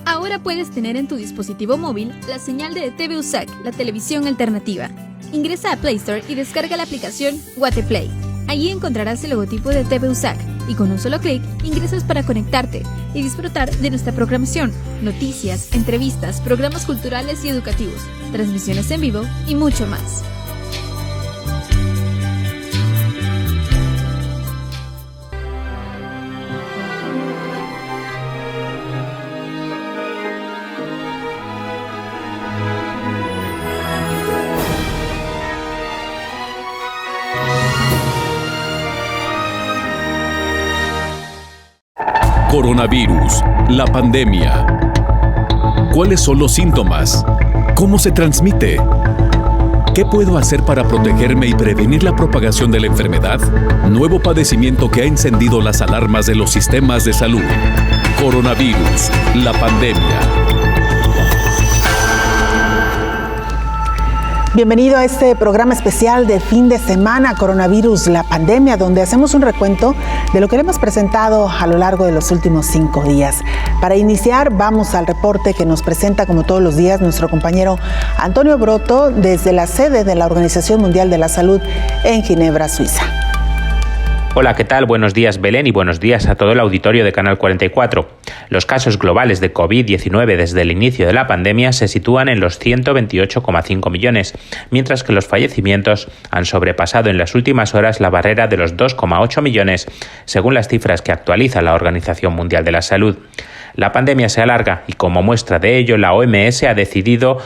Ahora puedes tener en tu dispositivo móvil la señal de TV USAC, la televisión alternativa. Ingresa a Play Store y descarga la aplicación Guateplay. Allí encontrarás el logotipo de TV USAC y con un solo clic ingresas para conectarte y disfrutar de nuestra programación, noticias, entrevistas, programas culturales y educativos, transmisiones en vivo y mucho más. Coronavirus, la pandemia. ¿Cuáles son los síntomas? ¿Cómo se transmite? ¿Qué puedo hacer para protegerme y prevenir la propagación de la enfermedad? Nuevo padecimiento que ha encendido las alarmas de los sistemas de salud. Coronavirus, la pandemia. Bienvenido a este programa especial de fin de semana, Coronavirus, la pandemia, donde hacemos un recuento de lo que le hemos presentado a lo largo de los últimos 5 días. Para iniciar, vamos al reporte que nos presenta, como todos los días, nuestro compañero Antonio Broto desde la sede de la Organización Mundial de la Salud en Ginebra, Suiza. Hola, ¿qué tal? Buenos días, Belén, y buenos días a todo el auditorio de Canal 44. Los casos globales de COVID-19 desde el inicio de la pandemia se sitúan en los 128,5 millones, mientras que los fallecimientos han sobrepasado en las últimas horas la barrera de los 2,8 millones, según las cifras que actualiza la Organización Mundial de la Salud. La pandemia se alarga y, como muestra de ello, la OMS ha decidido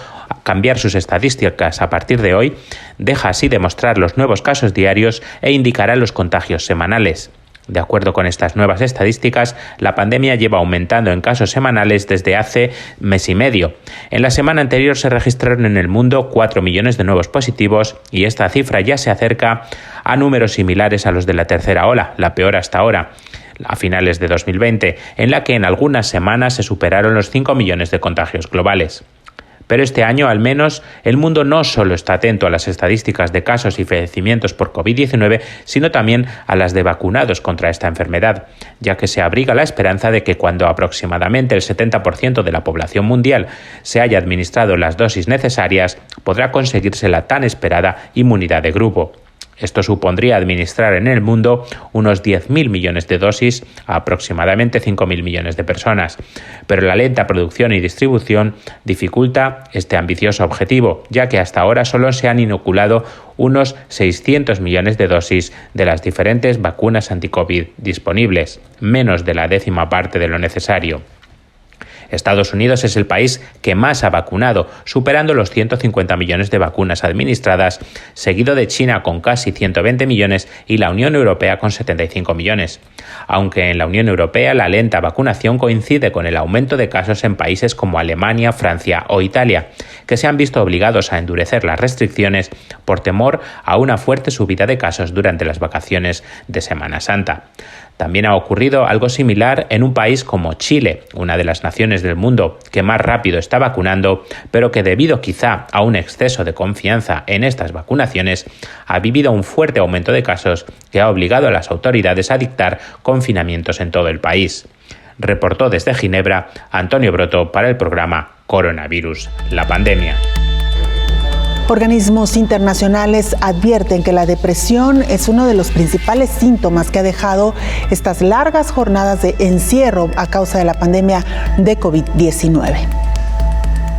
cambiar sus estadísticas a partir de hoy, deja así de mostrar los nuevos casos diarios e indicará los contagios semanales. De acuerdo con estas nuevas estadísticas, la pandemia lleva aumentando en casos semanales desde hace mes y medio. En la semana anterior se registraron en el mundo 4 millones de nuevos positivos y esta cifra ya se acerca a números similares a los de la tercera ola, la peor hasta ahora, a finales de 2020, en la que en algunas semanas se superaron los 5 millones de contagios globales. Pero este año, al menos, el mundo no solo está atento a las estadísticas de casos y fallecimientos por COVID-19, sino también a las de vacunados contra esta enfermedad, ya que se abriga la esperanza de que cuando aproximadamente el 70% de la población mundial se haya administrado las dosis necesarias, podrá conseguirse la tan esperada inmunidad de grupo. Esto supondría administrar en el mundo unos 10.000 millones de dosis a aproximadamente 5.000 millones de personas. Pero la lenta producción y distribución dificulta este ambicioso objetivo, ya que hasta ahora solo se han inoculado unos 600 millones de dosis de las diferentes vacunas anti-COVID disponibles, menos de la 10ª parte de lo necesario. Estados Unidos es el país que más ha vacunado, superando los 150 millones de vacunas administradas, seguido de China con casi 120 millones y la Unión Europea con 75 millones. Aunque en la Unión Europea la lenta vacunación coincide con el aumento de casos en países como Alemania, Francia o Italia, que se han visto obligados a endurecer las restricciones por temor a una fuerte subida de casos durante las vacaciones de Semana Santa. También ha ocurrido algo similar en un país como Chile, una de las naciones del mundo que más rápido está vacunando, pero que debido quizá a un exceso de confianza en estas vacunaciones, ha vivido un fuerte aumento de casos que ha obligado a las autoridades a dictar confinamientos en todo el país. Reportó desde Ginebra Antonio Broto para el programa Coronavirus, la pandemia. Organismos internacionales advierten que la depresión es uno de los principales síntomas que ha dejado estas largas jornadas de encierro a causa de la pandemia de COVID-19.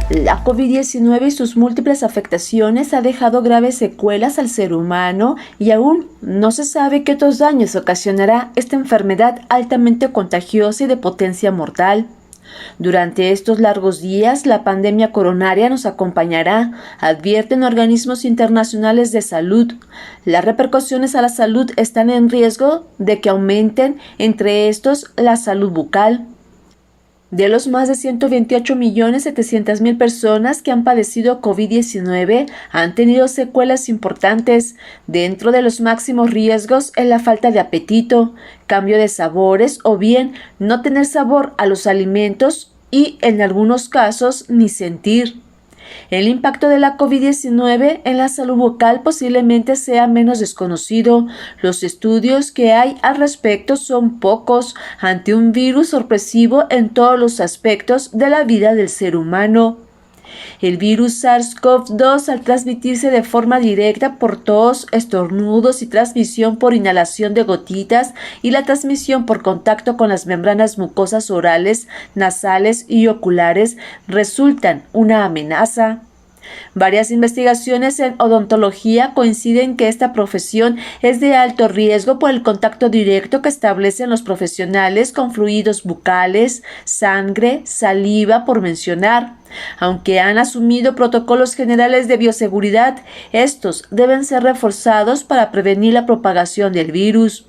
La COVID-19 y sus múltiples afectaciones ha dejado graves secuelas al ser humano y aún no se sabe qué otros daños ocasionará esta enfermedad altamente contagiosa y de potencia mortal. Durante estos largos días, la pandemia coronaria nos acompañará, advierten organismos internacionales de salud. Las repercusiones a la salud están en riesgo de que aumenten, entre estos, la salud bucal. De los más de 128.700.000 personas que han padecido COVID-19, han tenido secuelas importantes. Dentro de los máximos riesgos es la falta de apetito, cambio de sabores o bien no tener sabor a los alimentos y, en algunos casos, ni sentir. El impacto de la COVID-19 en la salud bucal posiblemente sea menos desconocido. Los estudios que hay al respecto son pocos ante un virus sorpresivo en todos los aspectos de la vida del ser humano. El virus SARS-CoV-2, al transmitirse de forma directa por tos, estornudos y transmisión por inhalación de gotitas y la transmisión por contacto con las membranas mucosas orales, nasales y oculares, resultan una amenaza. Varias investigaciones en odontología coinciden que esta profesión es de alto riesgo por el contacto directo que establecen los profesionales con fluidos bucales, sangre, saliva, por mencionar. Aunque han asumido protocolos generales de bioseguridad, estos deben ser reforzados para prevenir la propagación del virus.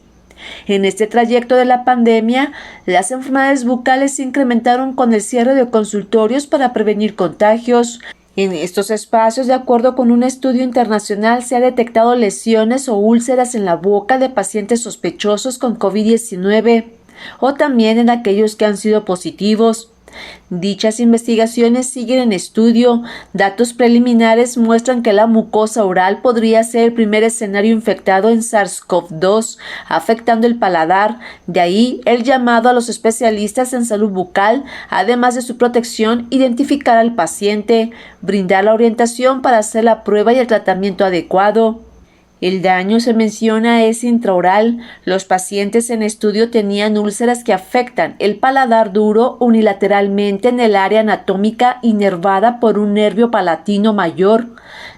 En este trayecto de la pandemia, las enfermedades bucales se incrementaron con el cierre de consultorios para prevenir contagios. En estos espacios, de acuerdo con un estudio internacional, se ha detectado lesiones o úlceras en la boca de pacientes sospechosos con COVID-19 o también en aquellos que han sido positivos. Dichas investigaciones siguen en estudio. Datos preliminares muestran que la mucosa oral podría ser el primer escenario infectado en SARS-CoV-2, afectando el paladar. De ahí el llamado a los especialistas en salud bucal, además de su protección, identificar al paciente, brindar la orientación para hacer la prueba y el tratamiento adecuado. El daño, se menciona, es intraoral. Los pacientes en estudio tenían úlceras que afectan el paladar duro unilateralmente en el área anatómica inervada por un nervio palatino mayor.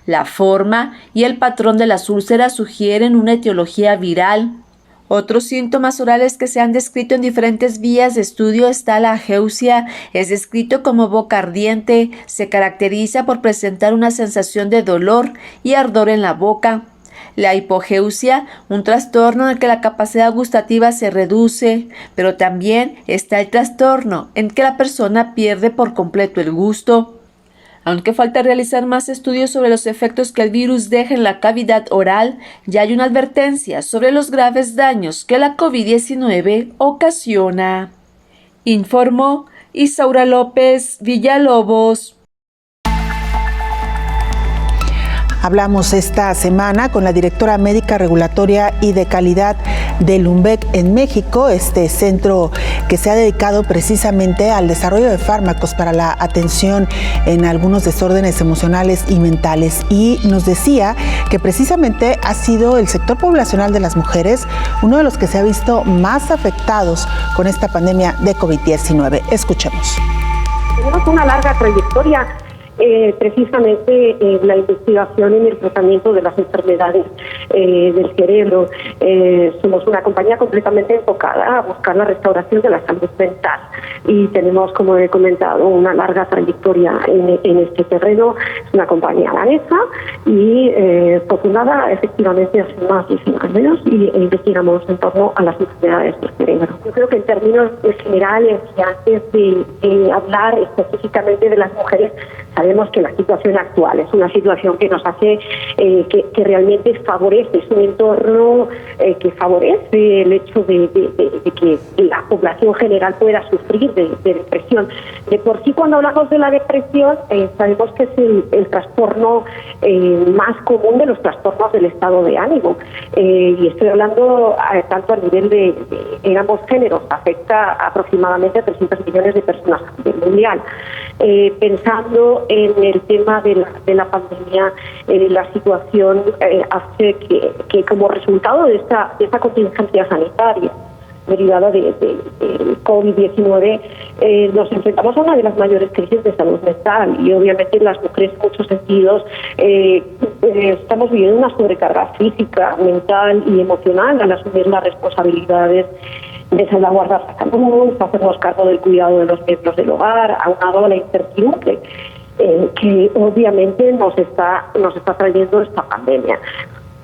La forma y el patrón de las úlceras sugieren una etiología viral. Otros síntomas orales que se han descrito en diferentes vías de estudio está la ageusia. Es descrito como boca ardiente. Se caracteriza por presentar una sensación de dolor y ardor en la boca. La hipogeusia, un trastorno en el que la capacidad gustativa se reduce, pero también está el trastorno en que la persona pierde por completo el gusto. Aunque falta realizar más estudios sobre los efectos que el virus deja en la cavidad oral, ya hay una advertencia sobre los graves daños que la COVID-19 ocasiona. Informó Isaura López Villalobos. Hablamos esta semana con la directora médica regulatoria y de calidad del UNVEC en México, este centro que se ha dedicado precisamente al desarrollo de fármacos para la atención en algunos desórdenes emocionales y mentales. Y nos decía que precisamente ha sido el sector poblacional de las mujeres uno de los que se ha visto más afectados con esta pandemia de COVID-19. Escuchemos. Tenemos una larga trayectoria precisamente la investigación en el tratamiento de las enfermedades del cerebro. Somos una compañía completamente enfocada a buscar la restauración de la salud mental y tenemos, como he comentado, una larga trayectoria en este terreno. Es una compañía danesa y fundada efectivamente hace más de 5 años y investigamos en torno a las enfermedades del cerebro. Yo creo que en términos generales, y antes de hablar específicamente de las mujeres, sabemos que la situación actual es una situación que nos hace, que realmente favorece, es un entorno que favorece el hecho de que la población general pueda sufrir de depresión. De por sí, cuando hablamos de la depresión, sabemos que es el trastorno más común de los trastornos del estado de ánimo. Y estoy hablando tanto a nivel en ambos géneros, afecta aproximadamente a 300 millones de personas a nivel mundial. Pensando en el tema de la pandemia, la situación hace que como resultado de esta contingencia sanitaria derivada del COVID-19, nos enfrentamos a una de las mayores crisis de salud mental y obviamente las mujeres en muchos sentidos estamos viviendo una sobrecarga física, mental y emocional al asumir las responsabilidades de salvaguardar la salud, hacernos cargo del cuidado de los miembros del hogar, aunado a la incertidumbre que obviamente nos está trayendo esta pandemia.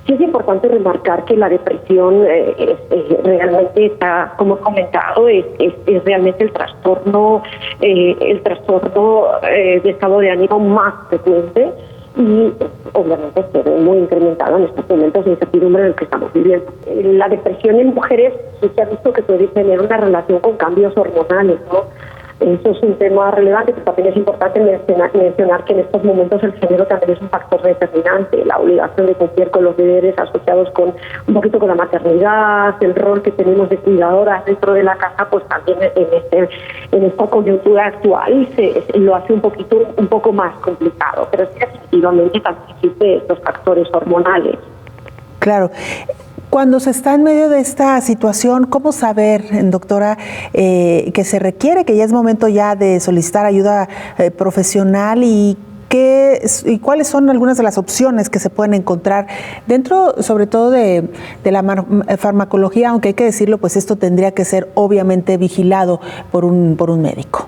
Sí es importante remarcar que la depresión realmente está, como he comentado, es realmente el trastorno de estado de ánimo más frecuente y obviamente se ve muy incrementado en estos momentos de incertidumbre en el que estamos viviendo. La depresión en mujeres sí se ha visto que puede tener una relación con cambios hormonales, ¿no? Eso es un tema relevante, pero también es importante mencionar que en estos momentos el género también es un factor determinante. La obligación de cumplir con los deberes asociados con un poquito con la maternidad, el rol que tenemos de cuidadoras dentro de la casa, pues también en esta coyuntura actual lo hace un poco más complicado. Pero sí, efectivamente también existen estos factores hormonales. Claro. Cuando se está en medio de esta situación, ¿cómo saber, doctora, que se requiere, que ya es momento ya de solicitar ayuda profesional y cuáles son algunas de las opciones que se pueden encontrar dentro, sobre todo de la farmacología, aunque hay que decirlo, pues esto tendría que ser obviamente vigilado por un médico?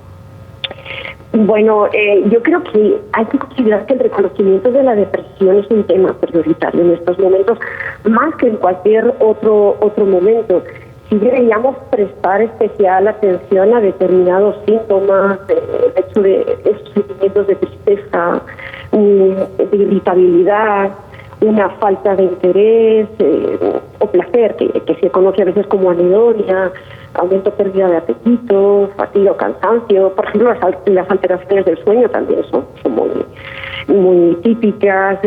Bueno, yo creo que hay que considerar que el reconocimiento de la depresión es un tema prioritario en estos momentos, más que en cualquier otro momento. Sí deberíamos prestar especial atención a determinados síntomas, el hecho de esos sentimientos de tristeza, de irritabilidad, una falta de interés o placer, que se conoce a veces como anedonia, aumento, pérdida de apetito, fatiga o cansancio. Por ejemplo, las alteraciones del sueño también son muy típicas,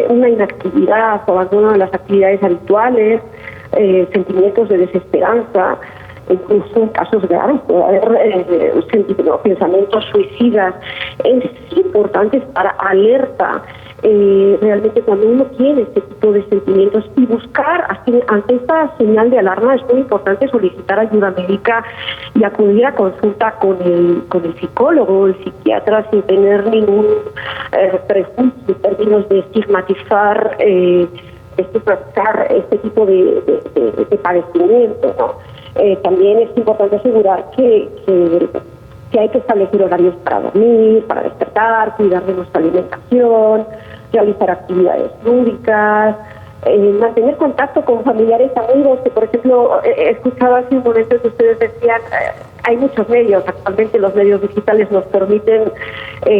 una inactividad o abandono de las actividades habituales, sentimientos de desesperanza, incluso en casos graves puede haber pensamientos suicidas. Es importante estar alerta realmente cuando uno tiene este tipo de sentimientos y buscar, ante esta señal de alarma es muy importante solicitar ayuda médica y acudir a consulta con el psicólogo o el psiquiatra sin tener ningún prejuicio en términos de estigmatizar este tipo de padecimiento, ¿no? También es importante asegurar que hay que establecer horarios para dormir, para despertar, cuidar de nuestra alimentación, realizar actividades lúdicas, mantener contacto con familiares, amigos, que por ejemplo, he escuchado hace un momento que ustedes decían, hay muchos medios, actualmente los medios digitales nos permiten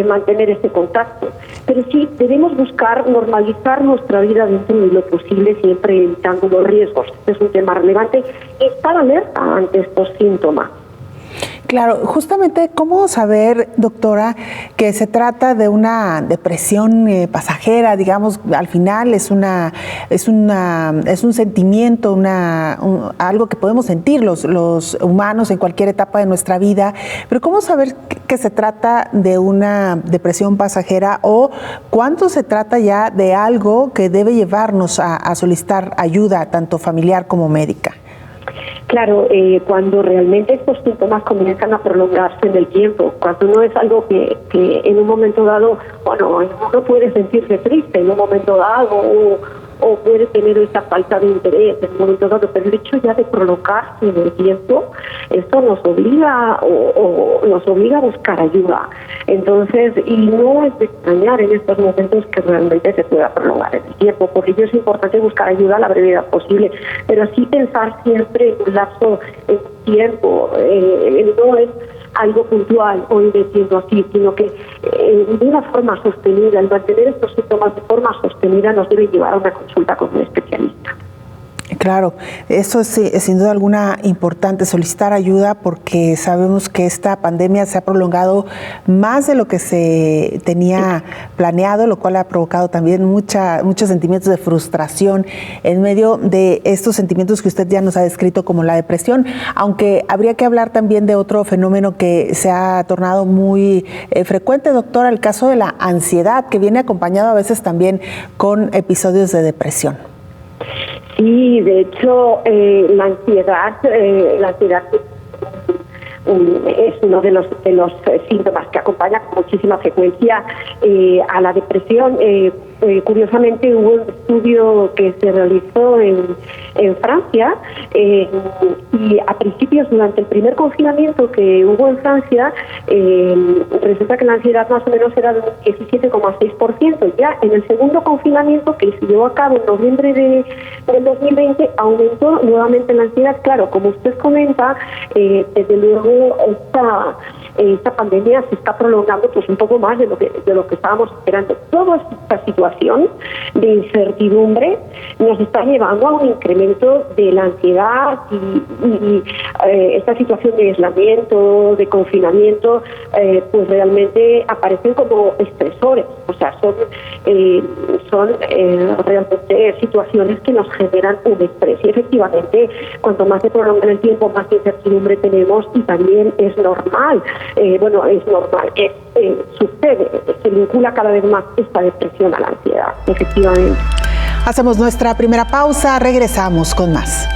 mantener ese contacto, pero sí debemos buscar normalizar nuestra vida dentro de lo posible, siempre evitando los riesgos. Este es un tema relevante y estar alerta ante estos síntomas. Claro, justamente, ¿cómo saber, doctora, que se trata de una depresión pasajera? Digamos, al final es un sentimiento, algo que podemos sentir los humanos en cualquier etapa de nuestra vida, pero ¿cómo saber que se trata de una depresión pasajera o cuánto se trata ya de algo que debe llevarnos a solicitar ayuda, tanto familiar como médica? Claro, cuando realmente estos síntomas comienzan a prolongarse en el tiempo, cuando no es algo que en un momento dado, bueno, uno puede sentirse triste en un momento dado o puede tener esa falta de interés en un momento dado, pero el hecho ya de prolongarse en el tiempo, esto nos obliga a buscar ayuda. Entonces, y no es de extrañar en estos momentos que realmente se pueda prolongar en el tiempo, porque ello es importante buscar ayuda a la brevedad posible, pero sí pensar siempre en un lapso de tiempo, no es algo puntual o diciendo así, sino que de una forma sostenida, el mantener estos síntomas de forma sostenida nos debe llevar a una consulta con un especialista. Claro, eso es sin duda alguna importante, solicitar ayuda, porque sabemos que esta pandemia se ha prolongado más de lo que se tenía planeado, lo cual ha provocado también muchos sentimientos de frustración en medio de estos sentimientos que usted ya nos ha descrito como la depresión, aunque habría que hablar también de otro fenómeno que se ha tornado muy frecuente, doctora, el caso de la ansiedad, que viene acompañado a veces también con episodios de depresión. Sí, de hecho, la ansiedad es uno de los síntomas que acompaña con muchísima frecuencia a la depresión. Curiosamente hubo un estudio que se realizó en Francia y a principios, durante el primer confinamiento que hubo en Francia, resulta que la ansiedad más o menos era de un 17,6%. Ya en el segundo confinamiento, que se llevó a cabo en noviembre del 2020, aumentó nuevamente la ansiedad. Claro, como usted comenta, desde luego esta pandemia se está prolongando pues un poco más de lo que estábamos esperando. Toda esta situación de incertidumbre nos está llevando a un incremento de la ansiedad y esta situación de aislamiento, de confinamiento, pues realmente aparecen como estresores. O sea, son realmente situaciones que nos generan un estrés. Y efectivamente, cuanto más se prolonga el tiempo, más incertidumbre tenemos, y también es normal. Sucede, se vincula cada vez más esta depresión a la ansiedad, efectivamente. Hacemos nuestra primera pausa, regresamos con más.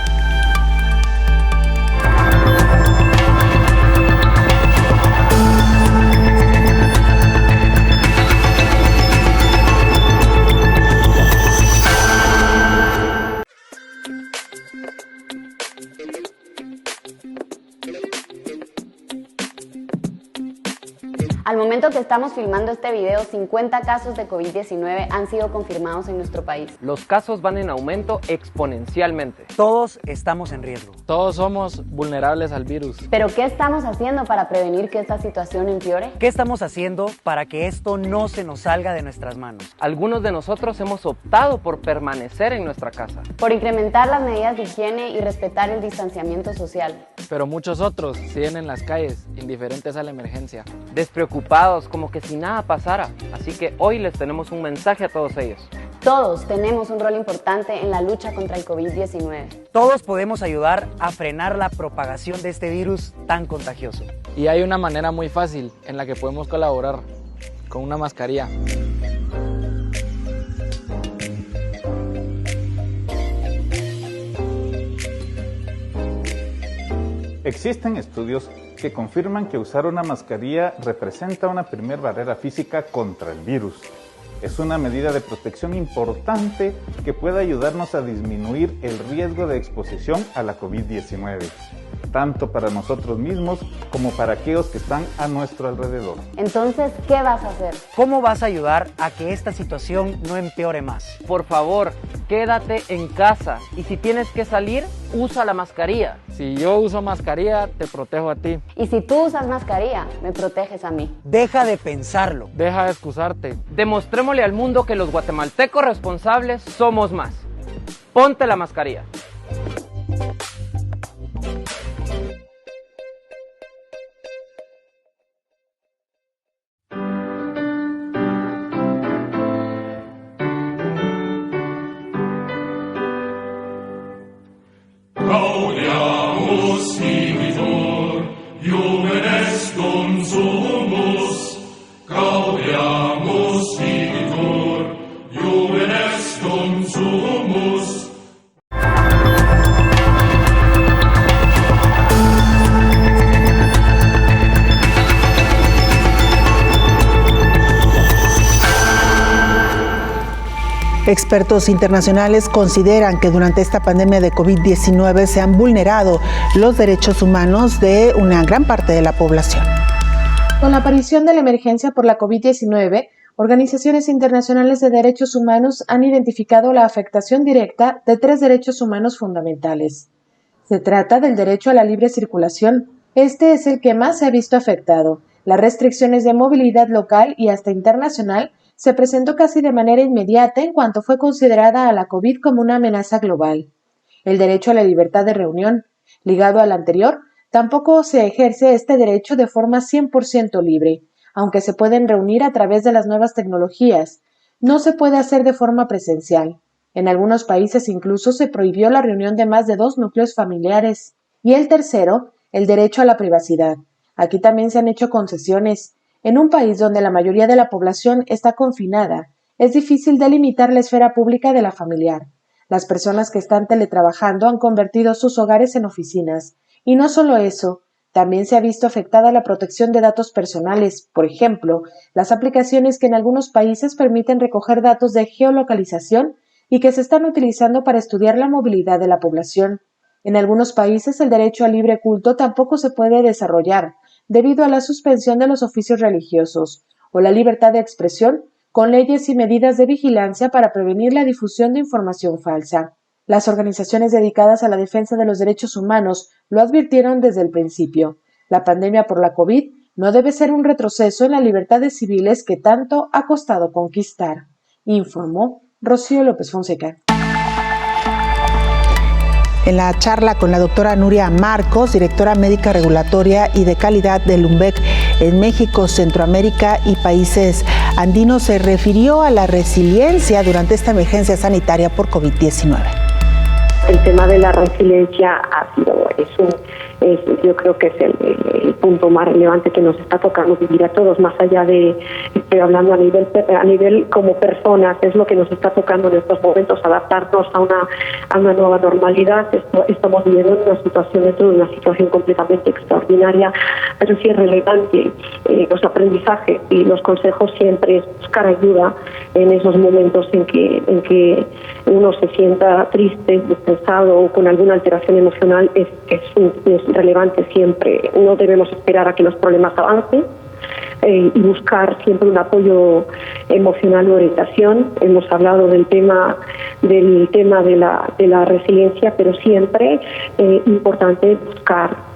Al momento que estamos filmando este video, 50 casos de COVID-19 han sido confirmados en nuestro país. Los casos van en aumento exponencialmente. Todos estamos en riesgo. Todos somos vulnerables al virus. ¿Pero qué estamos haciendo para prevenir que esta situación empeore? ¿Qué estamos haciendo para que esto no se nos salga de nuestras manos? Algunos de nosotros hemos optado por permanecer en nuestra casa, por incrementar las medidas de higiene y respetar el distanciamiento social. Pero muchos otros siguen en las calles, indiferentes a la emergencia. Despreocupados, como que si nada pasara. Así que hoy les tenemos un mensaje a todos ellos. Todos tenemos un rol importante en la lucha contra el COVID-19. Todos podemos ayudar a frenar la propagación de este virus tan contagioso. Y hay una manera muy fácil en la que podemos colaborar, con una mascarilla. Existen estudios que confirman que usar una mascarilla representa una primera barrera física contra el virus. Es una medida de protección importante que puede ayudarnos a disminuir el riesgo de exposición a la COVID-19, tanto para nosotros mismos como para aquellos que están a nuestro alrededor. Entonces, ¿qué vas a hacer? ¿Cómo vas a ayudar a que esta situación no empeore más? Por favor, quédate en casa y si tienes que salir, usa la mascarilla. Si yo uso mascarilla, te protejo a ti. Y si tú usas mascarilla, me proteges a mí. Deja de pensarlo. Deja de excusarte. Demostrémosle al mundo que los guatemaltecos responsables somos más. Ponte la mascarilla. Gaudiamus vivitor, Juvenes consumus. Gaudiamus vivitor, Juvenes consumus. Expertos internacionales consideran que durante esta pandemia de COVID-19 se han vulnerado los derechos humanos de una gran parte de la población. Con la aparición de la emergencia por la COVID-19, organizaciones internacionales de derechos humanos han identificado la afectación directa de 3 derechos humanos fundamentales. Se trata del derecho a la libre circulación. Este es el que más se ha visto afectado. Las restricciones de movilidad local y hasta internacional se presentó casi de manera inmediata en cuanto fue considerada a la COVID como una amenaza global. El derecho a la libertad de reunión, ligado al anterior, tampoco se ejerce este derecho de forma 100% libre, aunque se pueden reunir a través de las nuevas tecnologías. No se puede hacer de forma presencial. En algunos países incluso se prohibió la reunión de más de 2 núcleos familiares. Y el tercero, el derecho a la privacidad. Aquí también se han hecho concesiones. En un país donde la mayoría de la población está confinada, es difícil delimitar la esfera pública de la familiar. Las personas que están teletrabajando han convertido sus hogares en oficinas. Y no solo eso, también se ha visto afectada la protección de datos personales. Por ejemplo, las aplicaciones que en algunos países permiten recoger datos de geolocalización y que se están utilizando para estudiar la movilidad de la población. En algunos países el derecho al libre culto tampoco se puede desarrollar, debido a la suspensión de los oficios religiosos, o la libertad de expresión, con leyes y medidas de vigilancia para prevenir la difusión de información falsa. Las organizaciones dedicadas a la defensa de los derechos humanos lo advirtieron desde el principio. La pandemia por la COVID no debe ser un retroceso en las libertades civiles que tanto ha costado conquistar, informó Rocío López Fonseca. En la charla con la doctora Nuria Marcos, directora médica regulatoria y de calidad del UNVEC en México, Centroamérica y países andinos, se refirió a la resiliencia durante esta emergencia sanitaria por COVID-19. El tema de la resiliencia yo creo que es el punto más relevante que nos está tocando vivir a todos, más allá de, estoy hablando a nivel como personas, es lo que nos está tocando en estos momentos, adaptarnos a una nueva normalidad. Estamos viviendo una situación completamente extraordinaria, pero sí es relevante los aprendizajes y los consejos siempre es buscar ayuda en esos momentos en que uno se sienta triste, estresado o con alguna alteración emocional. Es relevante siempre. No debemos esperar a que los problemas avancen y buscar siempre un apoyo emocional o orientación. Hemos hablado del tema de la resiliencia, pero siempre importante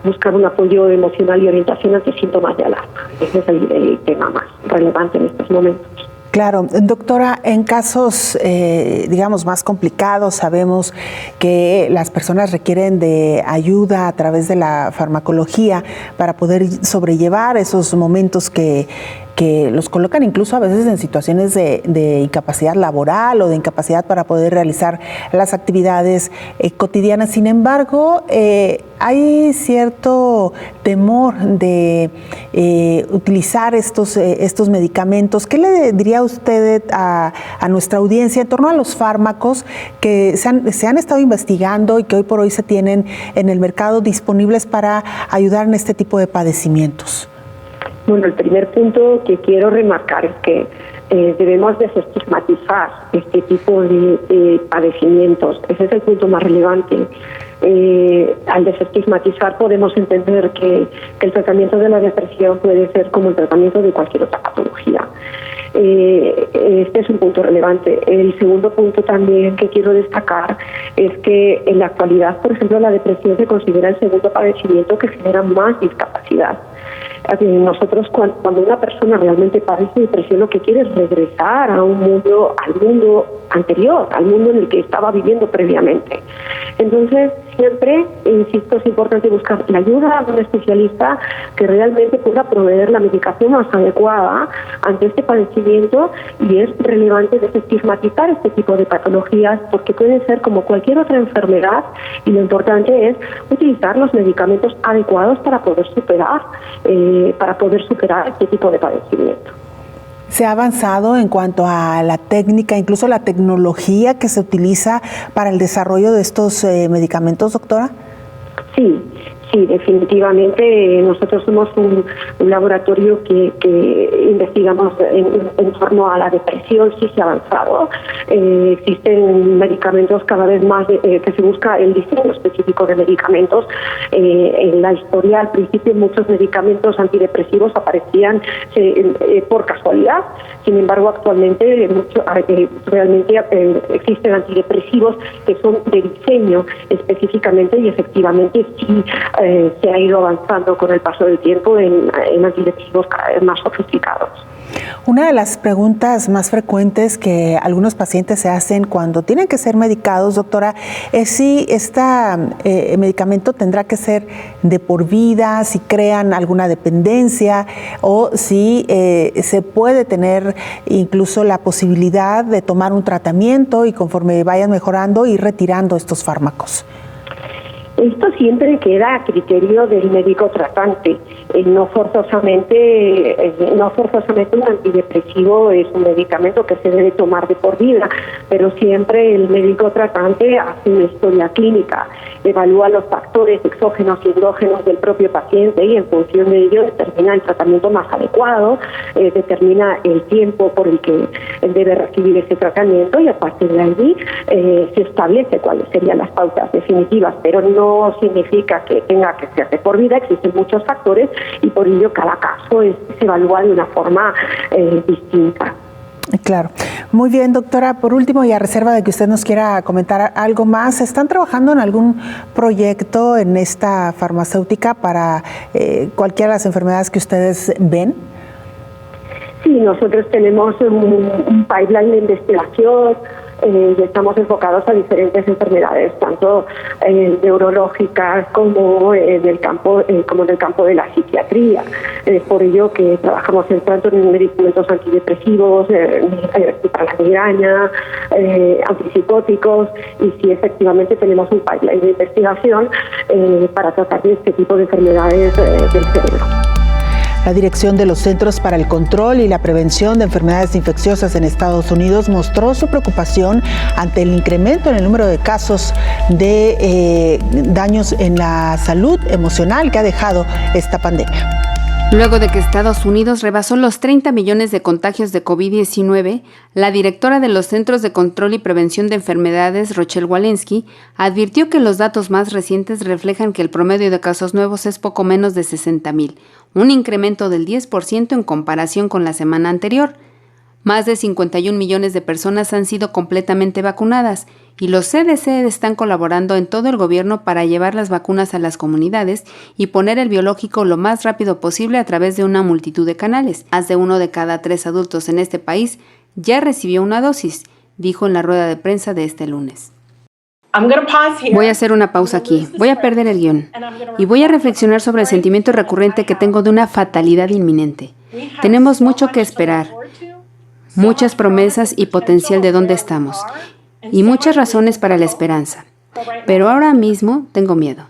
buscar un apoyo emocional y orientación ante síntomas de alarma. Ese es el tema más relevante en estos momentos. Claro, doctora, en casos, digamos, más complicados, sabemos que las personas requieren de ayuda a través de la farmacología para poder sobrellevar esos momentos que los colocan incluso a veces en situaciones de incapacidad laboral o de incapacidad para poder realizar las actividades cotidianas. Sin embargo, hay cierto temor de utilizar estos medicamentos. ¿Qué le diría usted a nuestra audiencia en torno a los fármacos que se han estado investigando y que hoy por hoy se tienen en el mercado disponibles para ayudar en este tipo de padecimientos? Bueno, el primer punto que quiero remarcar es que debemos desestigmatizar este tipo de padecimientos. Ese es el punto más relevante. Al desestigmatizar podemos entender que el tratamiento de la depresión puede ser como el tratamiento de cualquier otra patología. Este es un punto relevante. El segundo punto también que quiero destacar es que en la actualidad, por ejemplo, la depresión se considera el segundo padecimiento que genera más discapacidad. Nosotros cuando una persona realmente padece depresión, lo que quiere es regresar al mundo anterior, al mundo en el que estaba viviendo previamente. Entonces, siempre, insisto, es importante buscar la ayuda de un especialista que realmente pueda proveer la medicación más adecuada ante este padecimiento, y es relevante desestigmatizar este tipo de patologías porque pueden ser como cualquier otra enfermedad, y lo importante es utilizar los medicamentos adecuados para poder superar este tipo de padecimiento. ¿Se ha avanzado en cuanto a la técnica, incluso la tecnología que se utiliza para el desarrollo de estos medicamentos, doctora? Sí, definitivamente. Nosotros somos un laboratorio que investigamos en torno a la depresión. Sí se ha avanzado. Existen medicamentos cada vez más que se busca el diseño específico de medicamentos. En la historia, al principio, muchos medicamentos antidepresivos aparecían por casualidad. Sin embargo, actualmente realmente existen antidepresivos que son de diseño específicamente, y efectivamente sí se ha ido avanzando con el paso del tiempo en antidepresivos cada vez más sofisticados. Una de las preguntas más frecuentes que algunos pacientes se hacen cuando tienen que ser medicados, doctora, es si este medicamento tendrá que ser de por vida, si crean alguna dependencia, o si se puede tener incluso la posibilidad de tomar un tratamiento y conforme vayan mejorando ir retirando estos fármacos. Esto siempre queda a criterio del médico tratante. No forzosamente un antidepresivo es un medicamento que se debe tomar de por vida, pero siempre el médico tratante hace una historia clínica, evalúa los factores exógenos y endógenos del propio paciente, y en función de ello determina el tratamiento más adecuado, determina el tiempo por el que debe recibir ese tratamiento, y a partir de allí se establece cuáles serían las pautas definitivas, pero no significa que tenga que ser de por vida. Existen muchos factores y por ello cada caso se evalúa de una forma distinta. Claro. Muy bien, doctora. Por último, y a reserva de que usted nos quiera comentar algo más, ¿están trabajando en algún proyecto en esta farmacéutica para cualquiera de las enfermedades que ustedes ven? Sí, nosotros tenemos un pipeline de investigación y estamos enfocados a diferentes enfermedades, tanto neurológicas como en el campo de la psiquiatría. Por ello que trabajamos tanto en medicamentos antidepresivos, para la migraña, antipsicóticos, y sí, efectivamente tenemos un pipeline de investigación para tratar de este tipo de enfermedades del cerebro. La Dirección de los Centros para el Control y la Prevención de Enfermedades Infecciosas en Estados Unidos mostró su preocupación ante el incremento en el número de casos de daños en la salud emocional que ha dejado esta pandemia. Luego de que Estados Unidos rebasó los 30 millones de contagios de COVID-19, la directora de los Centros de Control y Prevención de Enfermedades, Rochelle Walensky, advirtió que los datos más recientes reflejan que el promedio de casos nuevos es poco menos de 60,000, un incremento del 10% en comparación con la semana anterior. Más de 51 millones de personas han sido completamente vacunadas y los CDC están colaborando en todo el gobierno para llevar las vacunas a las comunidades y poner el biológico lo más rápido posible a través de una multitud de canales. Más de 1 de cada 3 adultos en este país ya recibió una dosis, dijo en la rueda de prensa de este lunes. Voy a hacer una pausa aquí, voy a perder el guión y voy a reflexionar sobre el sentimiento recurrente que tengo de una fatalidad inminente. Tenemos mucho que esperar, muchas promesas y potencial de dónde estamos, y muchas razones para la esperanza. Pero ahora mismo tengo miedo.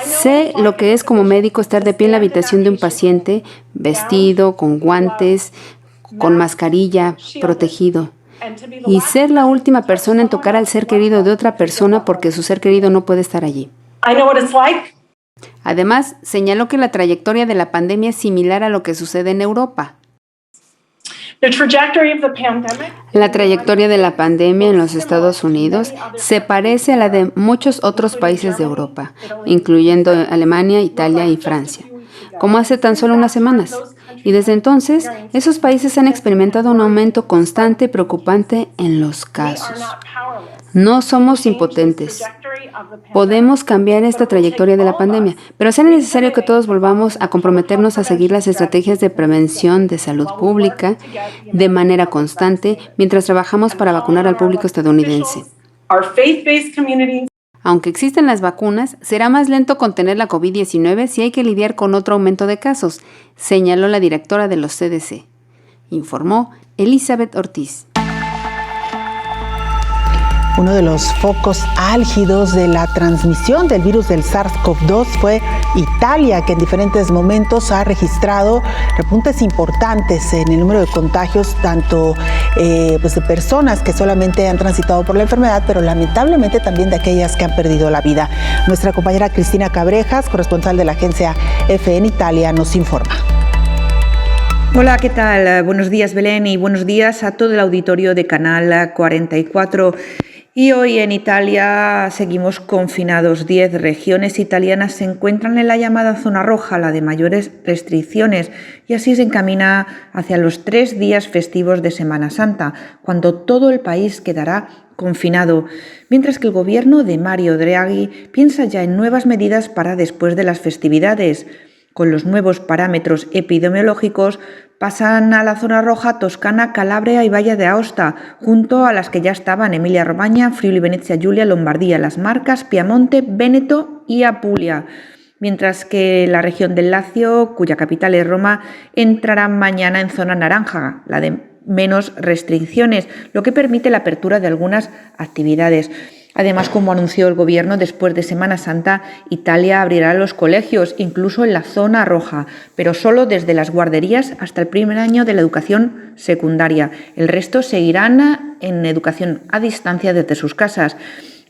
Sé lo que es como médico estar de pie en la habitación de un paciente, vestido, con guantes, con mascarilla, protegido. Y ser la última persona en tocar al ser querido de otra persona porque su ser querido no puede estar allí. Además, señaló que la trayectoria de la pandemia es similar a lo que sucede en Europa. La trayectoria de la pandemia en los Estados Unidos se parece a la de muchos otros países de Europa, incluyendo Alemania, Italia y Francia, como hace tan solo unas semanas. Y desde entonces, esos países han experimentado un aumento constante y preocupante en los casos. No somos impotentes. Podemos cambiar esta trayectoria de la pandemia, pero será necesario que todos volvamos a comprometernos a seguir las estrategias de prevención de salud pública de manera constante mientras trabajamos para vacunar al público estadounidense. Aunque existen las vacunas, será más lento contener la COVID-19 si hay que lidiar con otro aumento de casos, señaló la directora de los CDC. Informó Elizabeth Ortiz. Uno de los focos álgidos de la transmisión del virus del SARS-CoV-2 fue Italia, que en diferentes momentos ha registrado repuntes importantes en el número de contagios, tanto de personas que solamente han transitado por la enfermedad, pero lamentablemente también de aquellas que han perdido la vida. Nuestra compañera Cristina Cabrejas, corresponsal de la agencia EFE en Italia, nos informa. Hola, ¿qué tal? Buenos días, Belén, y buenos días a todo el auditorio de Canal 44. Y hoy en Italia seguimos confinados. 10 regiones italianas se encuentran en la llamada zona roja, la de mayores restricciones, y así se encamina hacia los 3 días festivos de Semana Santa, cuando todo el país quedará confinado, mientras que el gobierno de Mario Draghi piensa ya en nuevas medidas para después de las festividades. Con los nuevos parámetros epidemiológicos pasan a la zona roja Toscana, Calabria y Valle de Aosta, junto a las que ya estaban Emilia-Romagna, Friuli, Venezia Giulia, Lombardía, Las Marcas, Piamonte, Véneto y Apulia. Mientras que la región del Lacio, cuya capital es Roma, entrará mañana en zona naranja, la de menos restricciones, lo que permite la apertura de algunas actividades. Además, como anunció el gobierno, después de Semana Santa, Italia abrirá los colegios, incluso en la zona roja, pero solo desde las guarderías hasta el primer año de la educación secundaria. El resto seguirán en educación a distancia desde sus casas.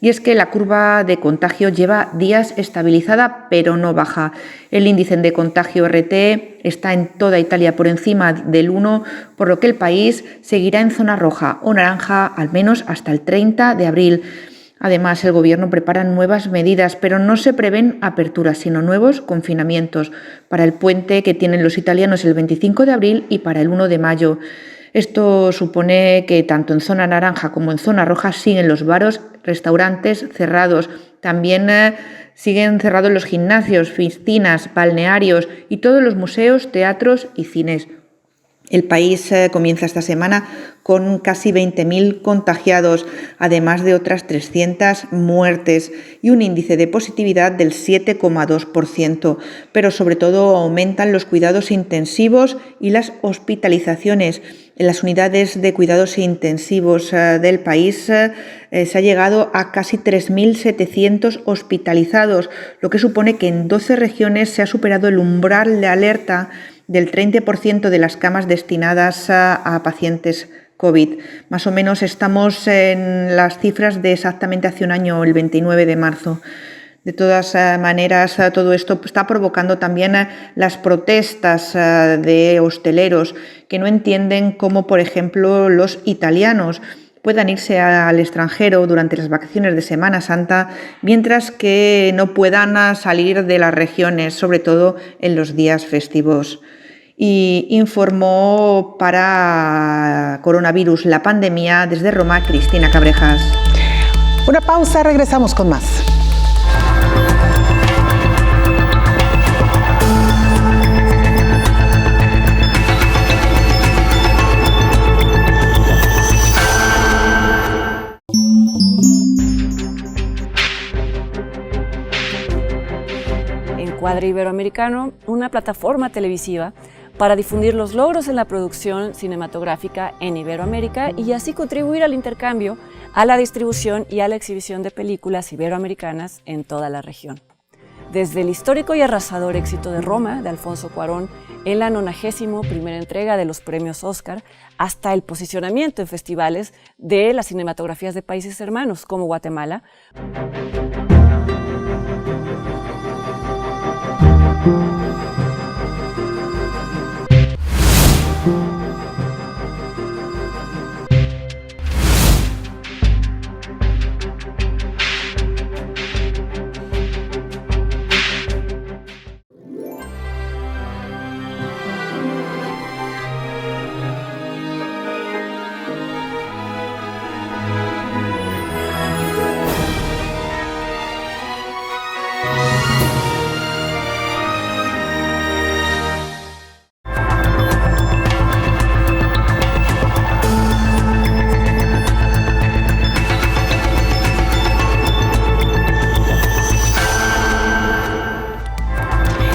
Y es que la curva de contagio lleva días estabilizada, pero no baja. El índice de contagio RT está en toda Italia por encima del 1, por lo que el país seguirá en zona roja o naranja al menos hasta el 30 de abril. Además, el gobierno prepara nuevas medidas, pero no se prevén aperturas, sino nuevos confinamientos para el puente que tienen los italianos el 25 de abril y para el 1 de mayo. Esto supone que tanto en zona naranja como en zona roja siguen los bares, restaurantes cerrados. También siguen cerrados los gimnasios, piscinas, balnearios y todos los museos, teatros y cines. El país comienza esta semana con casi 20.000 contagiados, además de otras 300 muertes y un índice de positividad del 7,2%, pero sobre todo aumentan los cuidados intensivos y las hospitalizaciones. En las unidades de cuidados intensivos del país se ha llegado a casi 3.700 hospitalizados, lo que supone que en 12 regiones se ha superado el umbral de alerta del 30% de las camas destinadas a pacientes COVID. Más o menos estamos en las cifras de exactamente hace un año, el 29 de marzo. De todas maneras, todo esto está provocando también las protestas de hosteleros que no entienden cómo, por ejemplo, los italianos puedan irse al extranjero durante las vacaciones de Semana Santa, mientras que no puedan salir de las regiones, sobre todo en los días festivos. Y informó para Coronavirus la pandemia desde Roma Cristina Cabrejas. Una pausa, regresamos con más. Encuadre Iberoamericano, una plataforma televisiva para difundir los logros en la producción cinematográfica en Iberoamérica y así contribuir al intercambio, a la distribución y a la exhibición de películas iberoamericanas en toda la región. Desde el histórico y arrasador éxito de Roma, de Alfonso Cuarón, en la 91ª entrega de los premios Oscar, hasta el posicionamiento en festivales de las cinematografías de países hermanos como Guatemala.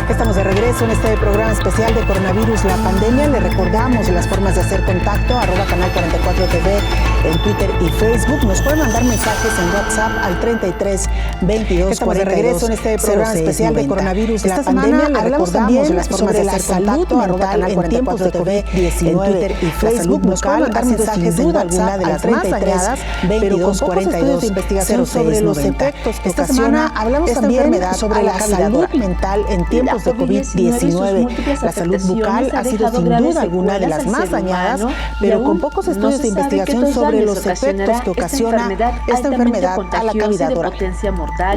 Estamos de regreso en este programa especial de Coronavirus, la pandemia. Le recordamos las formas de hacer contacto, @canal44tv en Twitter y Facebook. Nos pueden mandar mensajes en WhatsApp al 33 22 Estamos 42 de regreso en este programa especial de Coronavirus, la pandemia. Le recordamos las formas de hacer contacto, @canal44tv en Twitter y Facebook. Nos pueden mandar mensajes en WhatsApp de las más dañadas, pero con pocos estudios de investigación sobre los efectos que ocasiona hablamos también sobre la salud mental en tiempos de COVID-19. La salud bucal ha sido sin duda alguna de las más dañadas, pero con pocos estudios de investigación sobre los efectos que ocasiona esta enfermedad a la cavidad oral.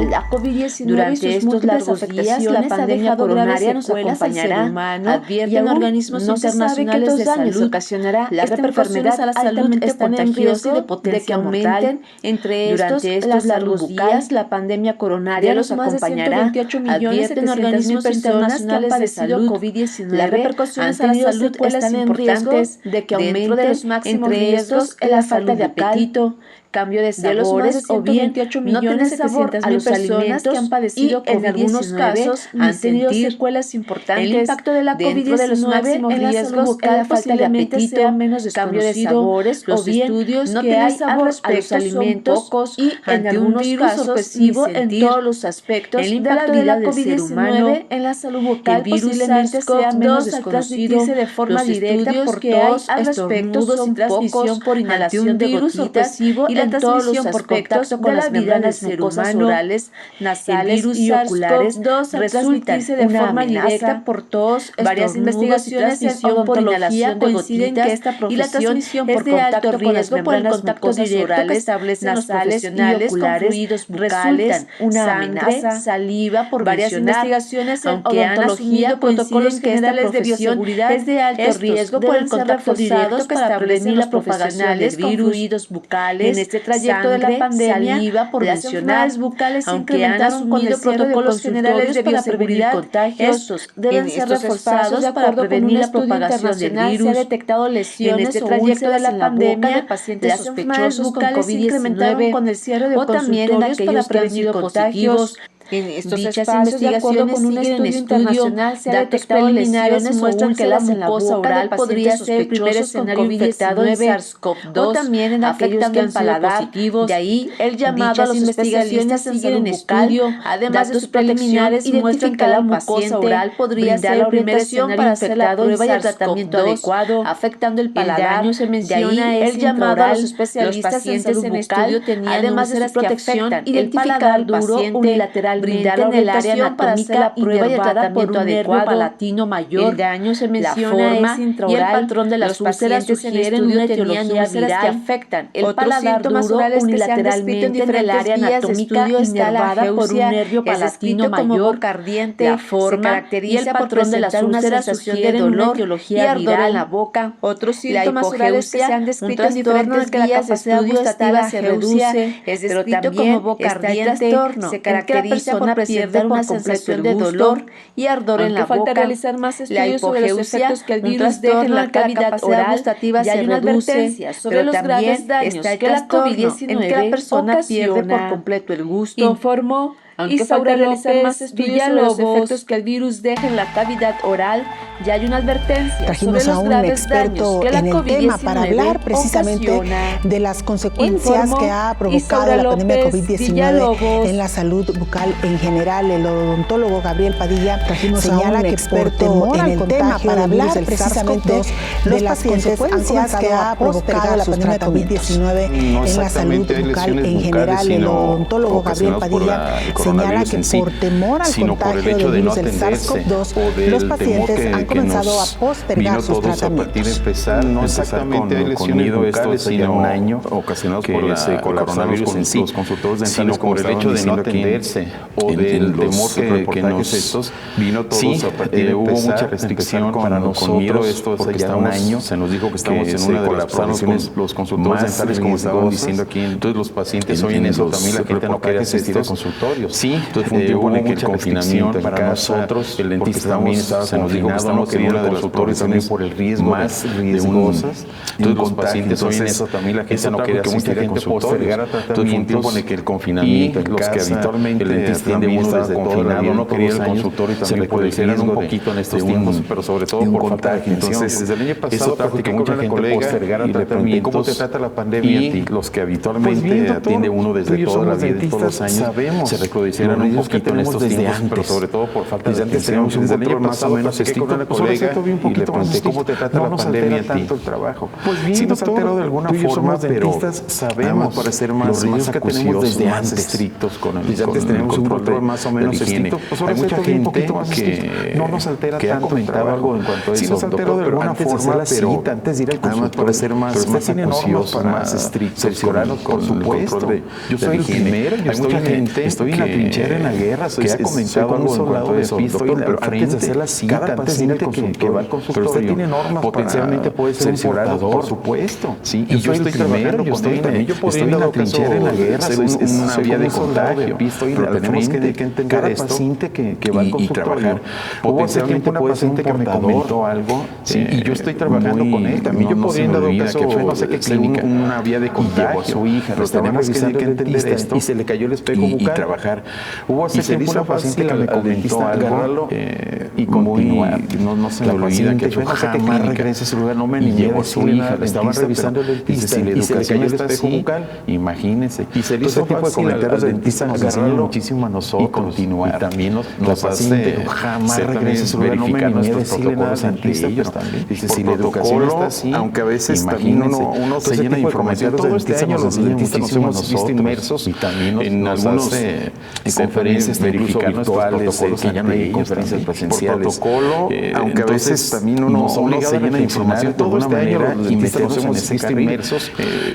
La COVID-19 durante estos largos días, la pandemia coronaria nos acompañará, advierten organismos internacionales de salud, ocasionará las repercusiones a la salud están en riesgo de que aumenten. Entre estos largos días, la pandemia coronaria nos acompañará, advierten organismos internacionales de salud COVID-19. Las repercusiones a la salud están en riesgo de que aumente de los máximos riesgos en la falta de apetito, cambio de sabores o bien no tener sabor a los alimentos que han padecido COVID-19 en algunos casos han tenido secuelas importantes. El impacto de la COVID-19 en la salud bucal posiblemente sea menos desconocido. Los estudios no tienen sabor a los alimentos y en algunos casos en todos los aspectos. El impacto de la COVID-19 en la salud bucal posiblemente sea menos desconocido de forma directa por tos, estornudos y transmisión por inhalación de gotitas y en todos los aspectos de la vida del ser humano, orales, nasales y oculares, resultan de forma directa por tos. Varias investigaciones en odontología coinciden que esta profesión por contacto riesgo por el contacto directo que establecen nasales y oculares, fluidos bucales, una amenaza, saliva por varias investigaciones en odontología protocolos generales de bioseguridad es de alto riesgo por el contacto directo para prevenir la propagación del virus, fluidos bucales, en este trayecto de la pandemia, saliva por las enfermedades bucales incrementaron con el protocolos generales de bioseguridad. Estos deben ser reforzados de acuerdo con prevenir la propagación del virus. Se ha detectado lesiones en este trayecto de la pandemia de pacientes sospechosos con COVID-19 con el cierre de consultorios para prevenir contagios. En estos espacios, de acuerdo con un estudio internacional, se ha detectado lesiones muestran que la mucosa oral podría ser el primer escenario infectado en SARS-CoV-2 o también en aquellos que han sido positivos. De ahí el llamado a los especialistas en salud bucal. Además de sus preliminares muestran que la mucosa oral podría ser el primer escenario para hacer la prueba y el tratamiento adecuado, afectando el paladar. Se menciona el llamado a los especialistas en salud bucal. Además de su protección, identificar el duro unilateral, brindar en el área anatómica para hacer la prueba y el tratamiento adecuado, palatino mayor, el daño se menciona la forma y el patrón de las úlceras sugieren una etiología viral que afectan el paladar duro unilateralmente en el área anatómica inervada por un nervio palatino mayor, ardiente, la forma y el patrón de las úlceras sugieren una etiología viral en la boca. Otros síntomas orales que se han descrito en diferentes guías de estudio gustativa se reduce, es descrito como boca ardiente, se caracteriza por presentar una sensación de dolor y ardor en la boca. Realizar más estudios sobre los efectos que el virus deja en la cavidad oral gustativa se reduce, sobre los graves daños que la COVID-19 en que la persona pierde por completo el gusto. Informó Isaura realizar más estudios sobre los efectos que el virus deja en la cavidad oral. Ya hay una advertencia. Trajimos a un experto en el tema para hablar precisamente de las consecuencias que ha provocado la pandemia de COVID-19 en la salud bucal en general. El odontólogo Gabriel Padilla señala que experto en el tema para hablar precisamente de las consecuencias que ha provocado la pandemia de COVID-19 en la salud bucal en general. El odontólogo Gabriel Padilla señala que por temor al contagio del virus del SARS-CoV-2, los pacientes han comenzado a postergar sus tratamientos. No exactamente hay lesiones bucales, sino un año ocasionados por el coronavirus en sí, los consultores dentales, por el hecho de no atenderse o del temor que nos vino todos a partir de hubo mucha restricción para nosotros, esto porque ya un año se nos dijo que estamos en una de las poblaciones los consultores dentales, como estaban diciendo aquí, entonces los pacientes oyen eso, también la gente no quiere asistir a consultorios. Sí, entonces fue un tiempo en el que el confinamiento para nosotros, el dentista también se nos dijo que estamos en una de las consultores también por el riesgo más riesgosas. Entonces los pacientes oyen eso, también la gente no quiere asistir a consultorios. Entonces fue un tiempo en el que el confinamiento, los que habitualmente el dentista también estaba confinado, no quería ir al consultorio, también se reproducieron un poquito en estos tiempos, pero sobre todo por falta de atención. Entonces desde el año pasado practiqué con mucha gente postergar tratamientos. ¿Cómo te trata la pandemia a ti? Los que habitualmente atiende uno desde toda la vida, todos los años, se recrudecieron un poquito en estos tiempos, pero sobre todo por falta de atención. Desde el año más o menos estricto con una colega y le pregunté cómo te trata la pandemia a ti. Sí nos alteró de alguna forma, pero sabemos para ser más acuciosos, más estrictos con el control más o menos estricto. Hay mucha gente que no nos altera tanto, que ha comentado algo en cuanto a eso. Sí nos alteró de alguna forma, pero antes de ir al consultorio para ser más acuciosos, más estrictos, cerciorarnos por supuesto. Yo soy el primero, hay mucha gente, estoy en la trinchera, en la guerra, que ha comentado algo en cuanto a eso. Pero antes de hacer la cita, antes de ir al consultorio, va al consultorio, pero usted tiene normas potencialmente puede ser un portador, por supuesto. Sí, y yo estoy primero, yo estoy en la trinchera, en la guerra, soy una vía de contagio. Pero tenemos que entender esto, paciente que va al consultorio, potencialmente puede ser un paciente que me comentó algo, y yo estoy trabajando con él. También yo podría dado caso que fue no sé qué clínica, una vía de contagio a su hija, pero tenemos que entender esto y se le cayó el espejo bucal y trabajar Hubo hace tiempo una paciente que me comentó algo y continuar. No se me olvida que jamás regrese a su lugar, no me animé a su hija, le estaba revisando el dentista, si la educación está así, imagínense. Y se le hizo tipo de comentarios del dentista nos enseña muchísimo a nosotros y continuar. Y también nos hace jamás regrese a su lugar, no me animé a decirle nada al dentista, pero también dice, si la educación está así, aunque a veces también uno se llena de información, todo este año los dentistas nos hemos visto inmersos y también en algunos conferencias verificar virtuales, que ya no hay conferencias presenciales. Aunque a veces también uno se llena de información, todo este año los dentistas nos hemos visto inmersos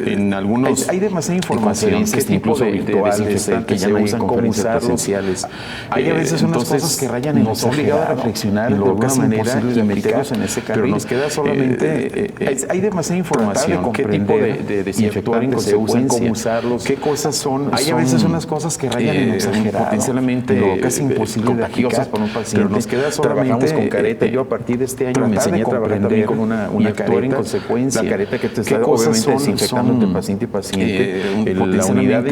en algunos. Hay demasiada información, incluso virtuales, que ya no usan conferencias presenciales. Hay a veces unas cosas que rayan en nos obliga a reflexionar de alguna manera y meternos en ese carril. Pero nos queda solamente, hay demasiada información, qué tipo de desinfectantes se usan, cómo usarlos, qué cosas son. Hay a veces unas cosas que rayan en exagerado, potencialmente casi imposible de aplicar para un paciente. Pero nos queda solamente, trabajamos con careta. Yo a partir de este año me enseñé a trabajar también con una careta, en consecuencia. La careta que te está obviamente desinfectando entre paciente y paciente. La unidad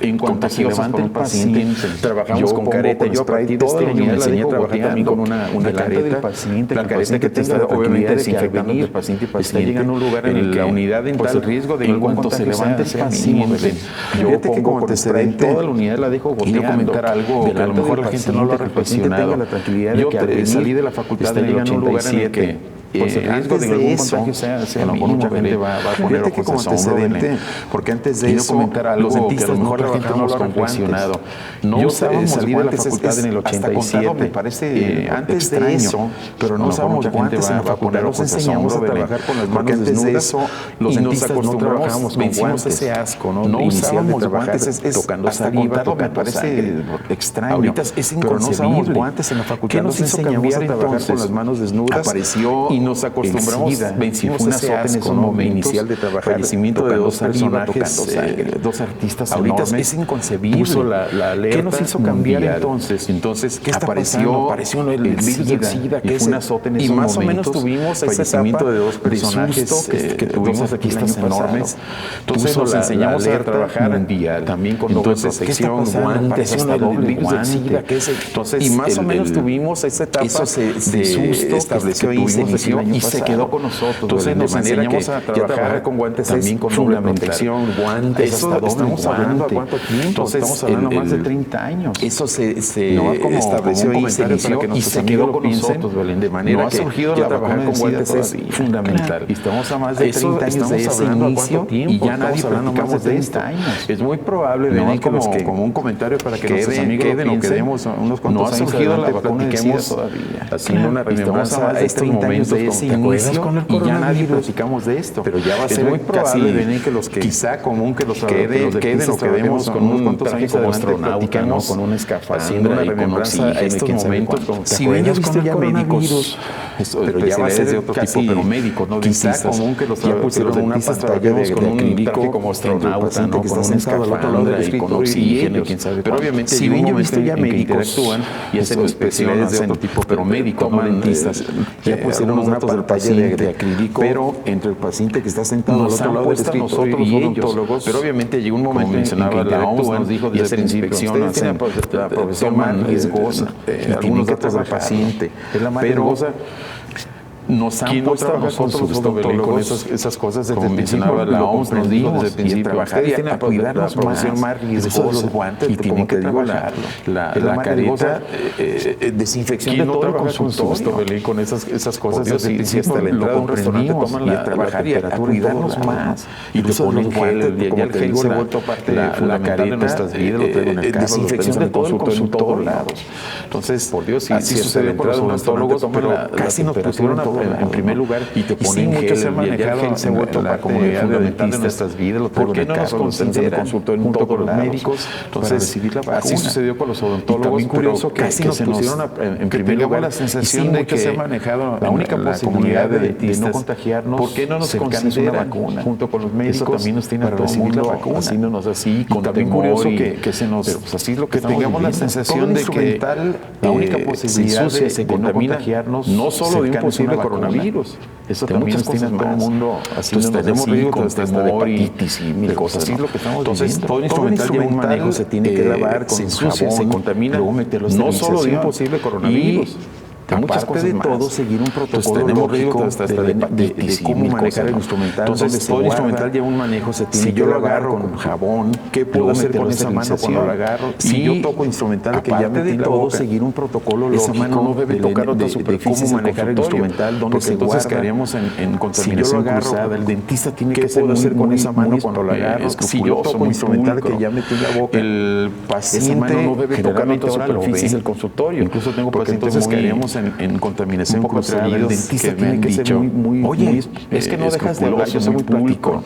en cuanto se levanta el paciente, trabajamos con careta. Yo a partir de este año me enseñé a trabajar también con una careta. La careta que te está obviamente desinfectando entre paciente y paciente. Está llegando a un lugar en el que la unidad dental, el riesgo de en cuanto se levante el paciente, yo pongo como antecedente toda la unidad la dejo goteando. Quiero comentar algo que a lo mejor la gente no lo ha reflexionado. Yo salí de la facultad en el 87. Pues el riesgo de que algún contagio sea mínimo, mucha gente va a poner ojos como antecedente, porque antes de eso los dentistas a lo mejor la gente no lo ha reflexionado. No usábamos salí de la facultad en el 87, me parece antes de eso, pero no usábamos guantes en la facultad, nos enseñamos a trabajar con las manos desnudas, los dentistas no trabajábamos con guantes, ese asco, no usábamos guantes, tocando saliva, me parece extraño, ahorita es inconcebible, pero no usábamos guantes en la facultad, nos enseñamos a trabajar con las manos desnudas, apareció y nos acostumbramos, vencimos ese asco inicial de trabajar, fallecimiento de dos personajes, dos artistas enormes. Es inconcebible. Puso la alerta. ¿Qué nos hizo cambiar entonces? Entonces, ¿qué apareció el virus del SIDA, que fue un azote en esos momentos. Y más o menos tuvimos ese fallecimiento de dos personajes que tuvimos artistas enormes. Entonces nos enseñamos a trabajar mundial, también con doble protección, guantes, hasta doble guante. Y más o menos tuvimos esa etapa de susto, estableció y se inició y se quedó con nosotros. Entonces nos enseñamos a trabajar con guantes también con doble protección, guantes, hasta estamos hablando a cuánto tiempo. Entonces estamos hablando más de 30 años. Eso se estableció y se inició y se quedó con nosotros, Belén, de manera que ya trabajar con guantes es fundamental. Y estamos a más de 30 años de ese inicio y ya nadie platicamos de 30 años. Es muy probable, Belén, como un comentario para que nuestros amigos lo quedemos unos cuantos años adelante, platiquemos todavía, haciendo una remembranza a estos momentos de ese inicio y ya nadie platicamos de esto. Pero ya va a ser muy probable, Belén, que los que quizá común que los queden o quedemos con unos cuantos años como astronauta, ¿no? Con un escafandra, haciendo una remembranza a estos momentos. Si bien yo he visto ya médicos, pero ya va a ser de otro tipo, pero médicos, no dentistas. Quizá común que los ya pusieron una pantalla con un traje como astronauta, ¿no? Con un escafandra y con oxígeno, quién sabe. Pero obviamente si bien yo he visto ya médicos interactúan y hacen especialidades de otro tipo, pero médicos, no dentistas, ya pusieron una pantalla de acrílico, pero entre el paciente que está sentado al otro lado del escritorio y odontólogos, pero obviamente llegó un momento, mencionaba la OMS, nos dijo desde el principio, la profesión más riesgosa, algunos datos del paciente, es la más riesgosa. Nos han puesto a nosotros los odontólogos con esas cosas desde el principio. La OMS nos dijo desde el principio, trabajar y a cuidarnos la profesión más riesgosa, los guantes, y tienen que trabajar la careta, desinfección de todo el consultorio, con esas cosas desde el principio. Hasta la entrada de un restaurante toman la temperatura, a cuidarnos más, y te ponen gel, ya el gel se ha vuelto parte fundamental de nuestras vidas, lo traigo en el carro, desinfección de todo el consultorio en todos lados. Entonces, por Dios, así sucede con los odontólogos, pero casi nos pusieron en primer lugar y te ponen gel, ya el gel se ha vuelto la comunidad fundamental de nuestras vidas, lo traigo en el carro, lo tenemos en el consultorio junto con los médicos, entonces así sucedió con los odontólogos, curioso que casi nos pusieron en primer lugar la sensación de que se ha manejado la única posibilidad de no contagiarnos, ¿por qué no nos consideran una vacuna junto con los médicos? Eso también nos tiene a todo el mundo haciéndonos así, con temor que se nos, pues así es lo que tengamos la sensación de que la única posibilidad de no contagiarnos, no solo de un posible coronavirus. Eso también nos tiene a todo el mundo haciendo tenemos riesgo hasta de hepatitis y mil cosas. Así es lo que estamos viviendo. Todo instrumental lleva un manejo, se tiene que lavar con jabón, se contamina, luego meterlo a no solo de un posible coronavirus. Aparte de todo, seguir un protocolo lógico de cómo manejar el instrumental. Entonces, todo el instrumental lleva un manejo, se tiene que lavar con jabón. ¿Qué puedo hacer con esa mano cuando la agarro? Si yo toco instrumental que ya metí en la boca, seguir un protocolo lógico. Esa mano no debe tocar otra superficie, cómo manejar el instrumental, dónde se guarda. Entonces quedaríamos en contaminación cruzada. El dentista tiene que ser hacer con esa mano cuando la agarro. Si yo toco instrumental que ya metí en la boca, el paciente no debe tocar otra superficie del consultorio. Incluso tengo pacientes entonces quedaríamos en contaminación cruzada. El dentista tiene que ser muy es que no dejas de hablar, yo soy muy práctico.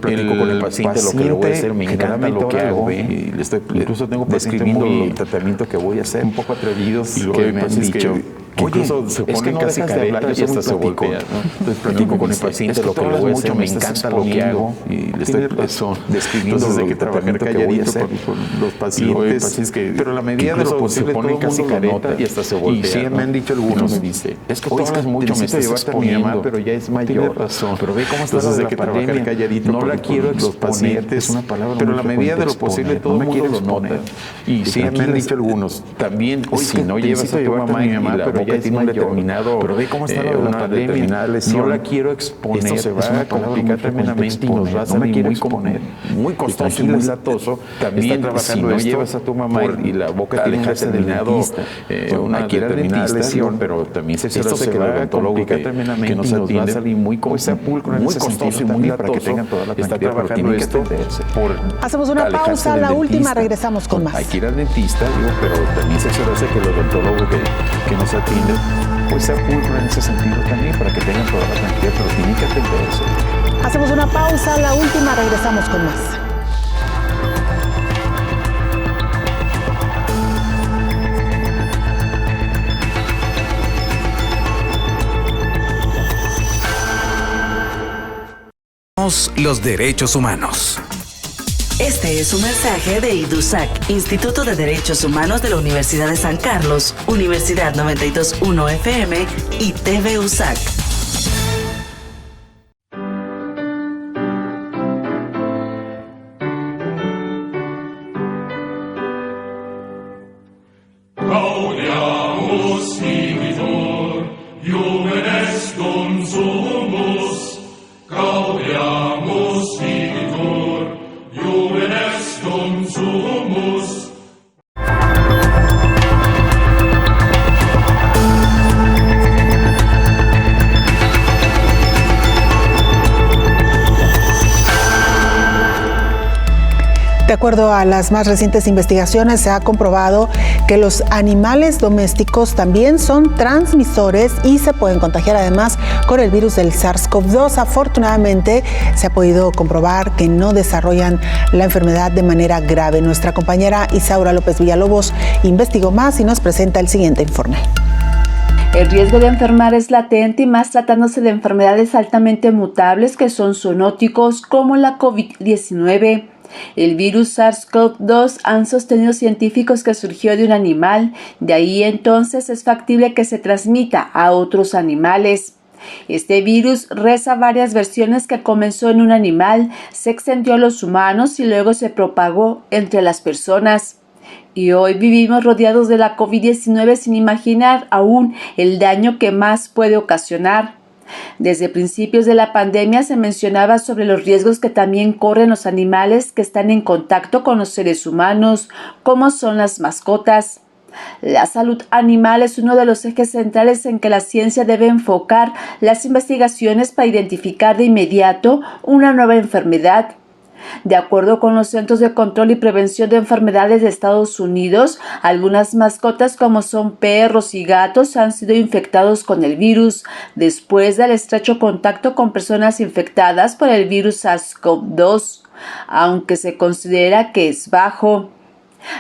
Platico con el paciente lo que le voy a hacer, me encanta lo que hago. Y le estoy incluso tengo describiendo el tratamiento que voy a hacer. Un poco atrevidos y luego me han dicho que incluso se ponen casi caretas y hasta se voltea. Entonces platico con el paciente lo que le voy a hacer, me encanta lo que hago y le estoy describiendo lo que trabajar calladito con los pacientes. Pero la medida de lo posible todo el mundo lo nota y hasta se voltea. Y sí me han dicho algunos, me dice, es que tú hablas mucho, me estás exponiendo, pero ya es mayor. Tienes razón. Pero ve cómo estás desde que trabajar calladito. No la quiero exponer, es una palabra pero la medida de lo posible todo el mundo lo nota. Y sí me han dicho algunos, también, si no llevas a tu mamá y mi mamá, pero ya tiene un determinado, pero ve cómo está una determinada lesión. No la quiero exponer, esto se va a complicar tremendamente y nos va a salir muy costoso y muy latoso. También si no llevas a tu mamá y la boca tiene un determinado, una determinada lesión, pero también se va a complicar tremendamente y nos va a salir muy costoso y muy latoso para que tengan toda la tranquilidad, pero tienen que atenderse. Hacemos una pausa, la última, regresamos con más. Hay que ir al dentista, pero también se hace que el odontólogo que nos atiende pues sea pulcro en ese sentido también para que tengan toda la tranquilidad, pero tienen que atenderse. Hacemos una pausa, la última, regresamos con más. Los derechos humanos. Este es un mensaje de IDUSAC, Instituto de Derechos Humanos de la Universidad de San Carlos, Universidad 92.1 FM y TV USAC. Gaudiamus igitur, Iuven est consumus, Gaudiamus igitur, Iuven est consumus. De acuerdo a las más recientes investigaciones, se ha comprobado que los animales domésticos también son transmisores y se pueden contagiar además con el virus del SARS-CoV-2. Afortunadamente, se ha podido comprobar que no desarrollan la enfermedad de manera grave. Nuestra compañera Isaura López Villalobos investigó más y nos presenta el siguiente informe. El riesgo de enfermar es latente y más tratándose de enfermedades altamente mutables que son zoonóticos como la COVID-19. El virus SARS-CoV-2 han sostenido científicos que surgió de un animal, de ahí entonces es factible que se transmita a otros animales. Este virus reza varias versiones que comenzó en un animal, se extendió a los humanos y luego se propagó entre las personas. Y hoy vivimos rodeados de la COVID-19 sin imaginar aún el daño que más puede ocasionar. Desde principios de la pandemia se mencionaba sobre los riesgos que también corren los animales que están en contacto con los seres humanos, como son las mascotas. La salud animal es uno de los ejes centrales en que la ciencia debe enfocar las investigaciones para identificar de inmediato una nueva enfermedad. De acuerdo con los Centros de Control y Prevención de Enfermedades de Estados Unidos, algunas mascotas como son perros y gatos han sido infectados con el virus después del estrecho contacto con personas infectadas por el virus SARS-CoV-2, aunque se considera que es bajo.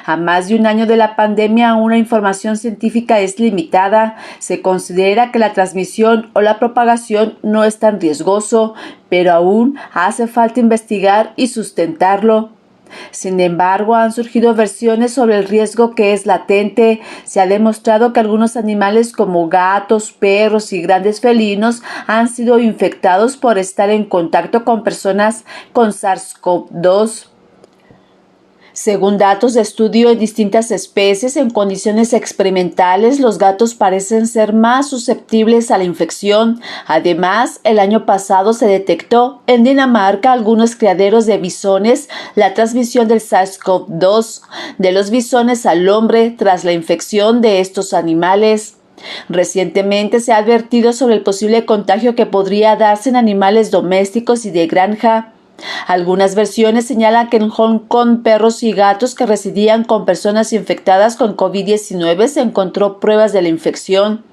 A más de un año de la pandemia, aún la información científica es limitada. Se considera que la transmisión o la propagación no es tan riesgoso, pero aún hace falta investigar y sustentarlo. Sin embargo, han surgido versiones sobre el riesgo que es latente. Se ha demostrado que algunos animales como gatos, perros y grandes felinos han sido infectados por estar en contacto con personas con SARS-CoV-2. Según datos de estudio de distintas especies en condiciones experimentales, los gatos parecen ser más susceptibles a la infección. Además, el año pasado se detectó en Dinamarca algunos criaderos de bisones la transmisión del SARS-CoV-2 de los bisones al hombre tras la infección de estos animales. Recientemente se ha advertido sobre el posible contagio que podría darse en animales domésticos y de granja. Algunas versiones señalan que en Hong Kong perros y gatos que residían con personas infectadas con COVID-19 se encontró pruebas de la infección.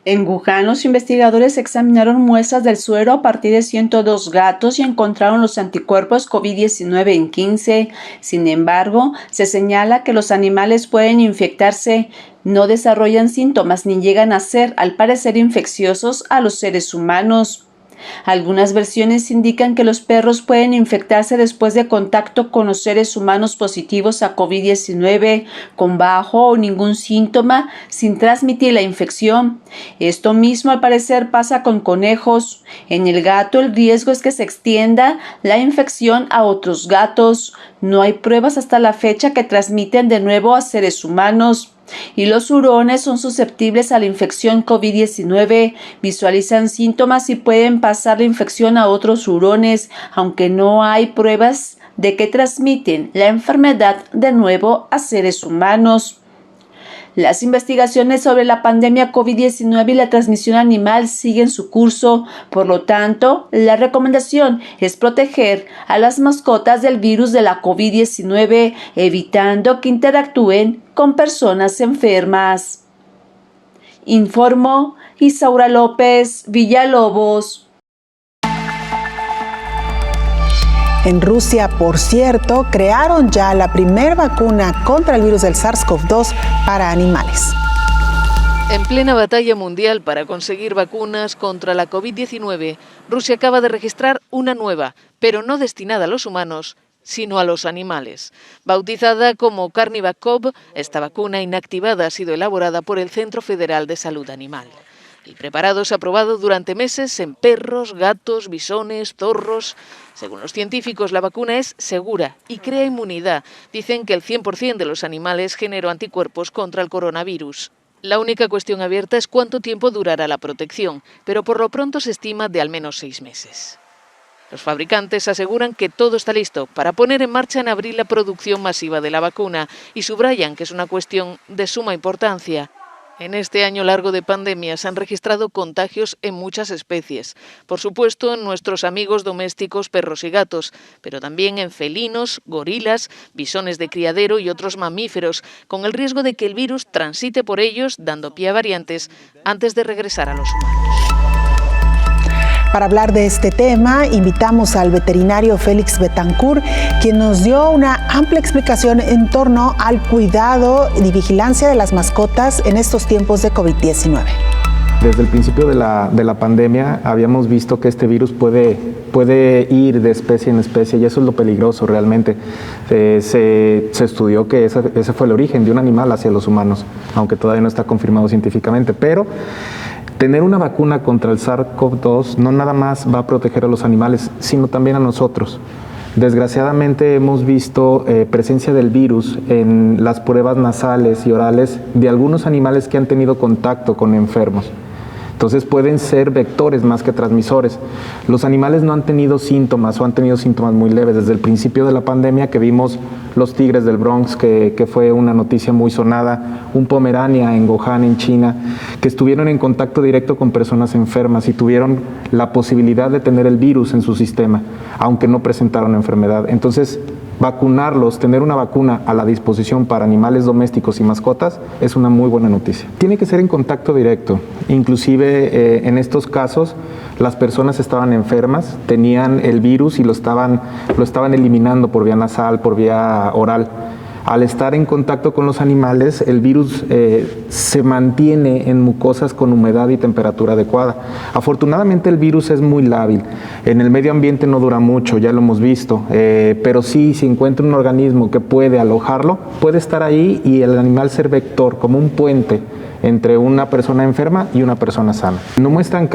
En Wuhan, los investigadores examinaron muestras del suero a partir de 102 gatos y encontraron los anticuerpos COVID-19 en 15. Sin embargo, se señala que los animales pueden infectarse, no desarrollan síntomas ni llegan a ser, al parecer, infecciosos a los seres humanos. Algunas versiones indican que los perros pueden infectarse después de contacto con los seres humanos positivos a COVID-19 con bajo o ningún síntoma sin transmitir la infección. Esto mismo al parecer pasa con conejos. En el gato el riesgo es que se extienda la infección a otros gatos. No hay pruebas hasta la fecha que transmiten de nuevo a seres humanos. Y los hurones son susceptibles a la infección COVID-19, visualizan síntomas y pueden pasar la infección a otros hurones, aunque no hay pruebas de que transmiten la enfermedad de nuevo a seres humanos. Las investigaciones sobre la pandemia COVID-19 y la transmisión animal siguen su curso. Por lo tanto, la recomendación es proteger a las mascotas del virus de la COVID-19, evitando que interactúen con personas enfermas. Informó Isaura López Villalobos. En Rusia, por cierto, crearon ya la primera vacuna contra el virus del SARS-CoV-2 para animales. En plena batalla mundial para conseguir vacunas contra la COVID-19, Rusia acaba de registrar una nueva, pero no destinada a los humanos, sino a los animales. Bautizada como Carnivacov, esta vacuna inactivada ha sido elaborada por el Centro Federal de Salud Animal. El preparado se ha probado durante meses en perros, gatos, bisones, zorros. Según los científicos, la vacuna es segura y crea inmunidad. Dicen que el 100% de los animales generó anticuerpos contra el coronavirus. La única cuestión abierta es cuánto tiempo durará la protección, pero por lo pronto se estima de al menos 6 meses. Los fabricantes aseguran que todo está listo para poner en marcha en abril la producción masiva de la vacuna y subrayan que es una cuestión de suma importancia. En este año largo de pandemia se han registrado contagios en muchas especies. Por supuesto, en nuestros amigos domésticos, perros y gatos, pero también en felinos, gorilas, bisones de criadero y otros mamíferos, con el riesgo de que el virus transite por ellos, dando pie a variantes, antes de regresar a los humanos. Para hablar de este tema, invitamos al veterinario Félix Betancourt, quien nos dio una amplia explicación en torno al cuidado y vigilancia de las mascotas en estos tiempos de COVID-19. Desde el principio de la pandemia habíamos visto que este virus puede ir de especie en especie y eso es lo peligroso realmente. Se estudió que ese fue el origen de un animal hacia los humanos, aunque todavía no está confirmado científicamente, pero tener una vacuna contra el SARS-CoV-2 no nada más va a proteger a los animales, sino también a nosotros. Desgraciadamente hemos visto presencia del virus en las pruebas nasales y orales de algunos animales que han tenido contacto con enfermos. Entonces pueden ser vectores más que transmisores. Los animales no han tenido síntomas o han tenido síntomas muy leves. Desde el principio de la pandemia que vimos los tigres del Bronx, que fue una noticia muy sonada, un Pomerania en Wuhan, en China, que estuvieron en contacto directo con personas enfermas y tuvieron la posibilidad de tener el virus en su sistema, aunque no presentaron enfermedad. Entonces, vacunarlos, tener una vacuna a la disposición para animales domésticos y mascotas es una muy buena noticia. Tiene que ser en contacto directo, inclusive en estos casos las personas estaban enfermas, tenían el virus y lo estaban eliminando por vía nasal, por vía oral. Al estar en contacto con los animales, el virus se mantiene en mucosas con humedad y temperatura adecuada. Afortunadamente el virus es muy lábil. En el medio ambiente no dura mucho, ya lo hemos visto, pero sí, si encuentra un organismo que puede alojarlo, puede estar ahí y el animal ser vector, como un puente entre una persona enferma y una persona sana. No muestran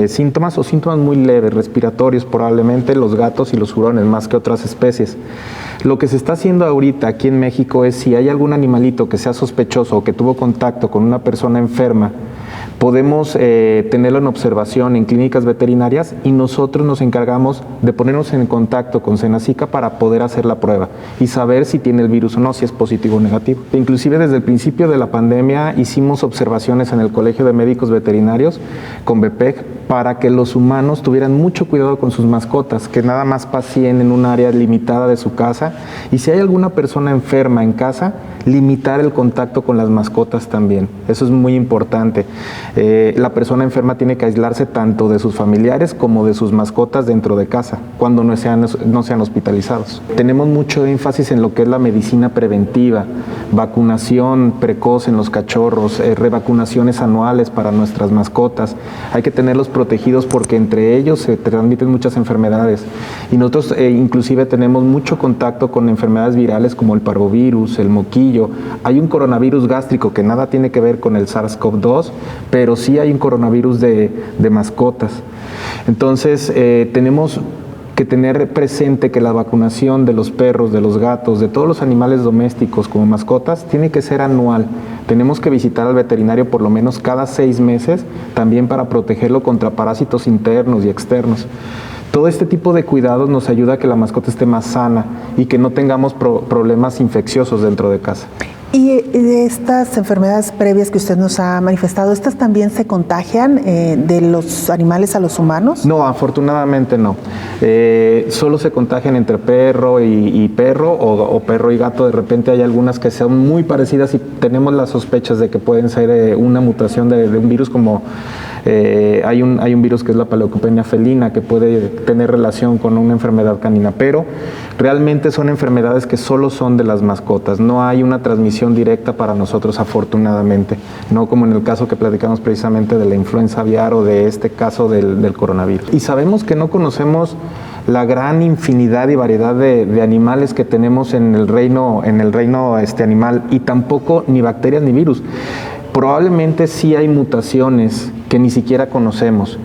síntomas o síntomas muy leves, respiratorios probablemente, los gatos y los hurones más que otras especies. Lo que se está haciendo ahorita aquí en México es si hay algún animalito que sea sospechoso o que tuvo contacto con una persona enferma, podemos tenerlo en observación en clínicas veterinarias y nosotros nos encargamos de ponernos en contacto con Senacica para poder hacer la prueba y saber si tiene el virus o no, si es positivo o negativo. Inclusive desde el principio de la pandemia hicimos observaciones en el Colegio de Médicos Veterinarios con BPEG para que los humanos tuvieran mucho cuidado con sus mascotas, que nada más paseen en un área limitada de su casa y si hay alguna persona enferma en casa, limitar el contacto con las mascotas también. Eso es muy importante. La persona enferma tiene que aislarse tanto de sus familiares como de sus mascotas dentro de casa, cuando no sean hospitalizados. Tenemos mucho énfasis en lo que es la medicina preventiva, vacunación precoz en los cachorros, revacunaciones anuales para nuestras mascotas. Hay que tenerlos protegidos porque entre ellos se transmiten muchas enfermedades. Y nosotros inclusive tenemos mucho contacto con enfermedades virales como el parvovirus, el moquillo. Hay un coronavirus gástrico que nada tiene que ver con el SARS-CoV-2, pero sí hay un coronavirus de mascotas. Entonces, tenemos que tener presente que la vacunación de los perros, de los gatos, de todos los animales domésticos como mascotas, tiene que ser anual. Tenemos que visitar al veterinario por lo menos cada 6 meses, también para protegerlo contra parásitos internos y externos. Todo este tipo de cuidados nos ayuda a que la mascota esté más sana y que no tengamos problemas infecciosos dentro de casa. Y de estas enfermedades previas que usted nos ha manifestado, ¿estas también se contagian de los animales a los humanos? No, afortunadamente no. Solo se contagian entre perro y perro o perro y gato. De repente hay algunas que son muy parecidas y tenemos las sospechas de que pueden ser una mutación de un virus como... hay un virus que es la Paleocopenia felina que puede tener relación con una enfermedad canina, pero realmente son enfermedades que solo son de las mascotas, no hay una transmisión directa para nosotros afortunadamente, no como en el caso que platicamos precisamente de la influenza aviar o de este caso del coronavirus. Y sabemos que no conocemos la gran infinidad y variedad de animales que tenemos en el reino animal y tampoco ni bacterias ni virus. Probablemente sí hay mutaciones que ni siquiera conocemos,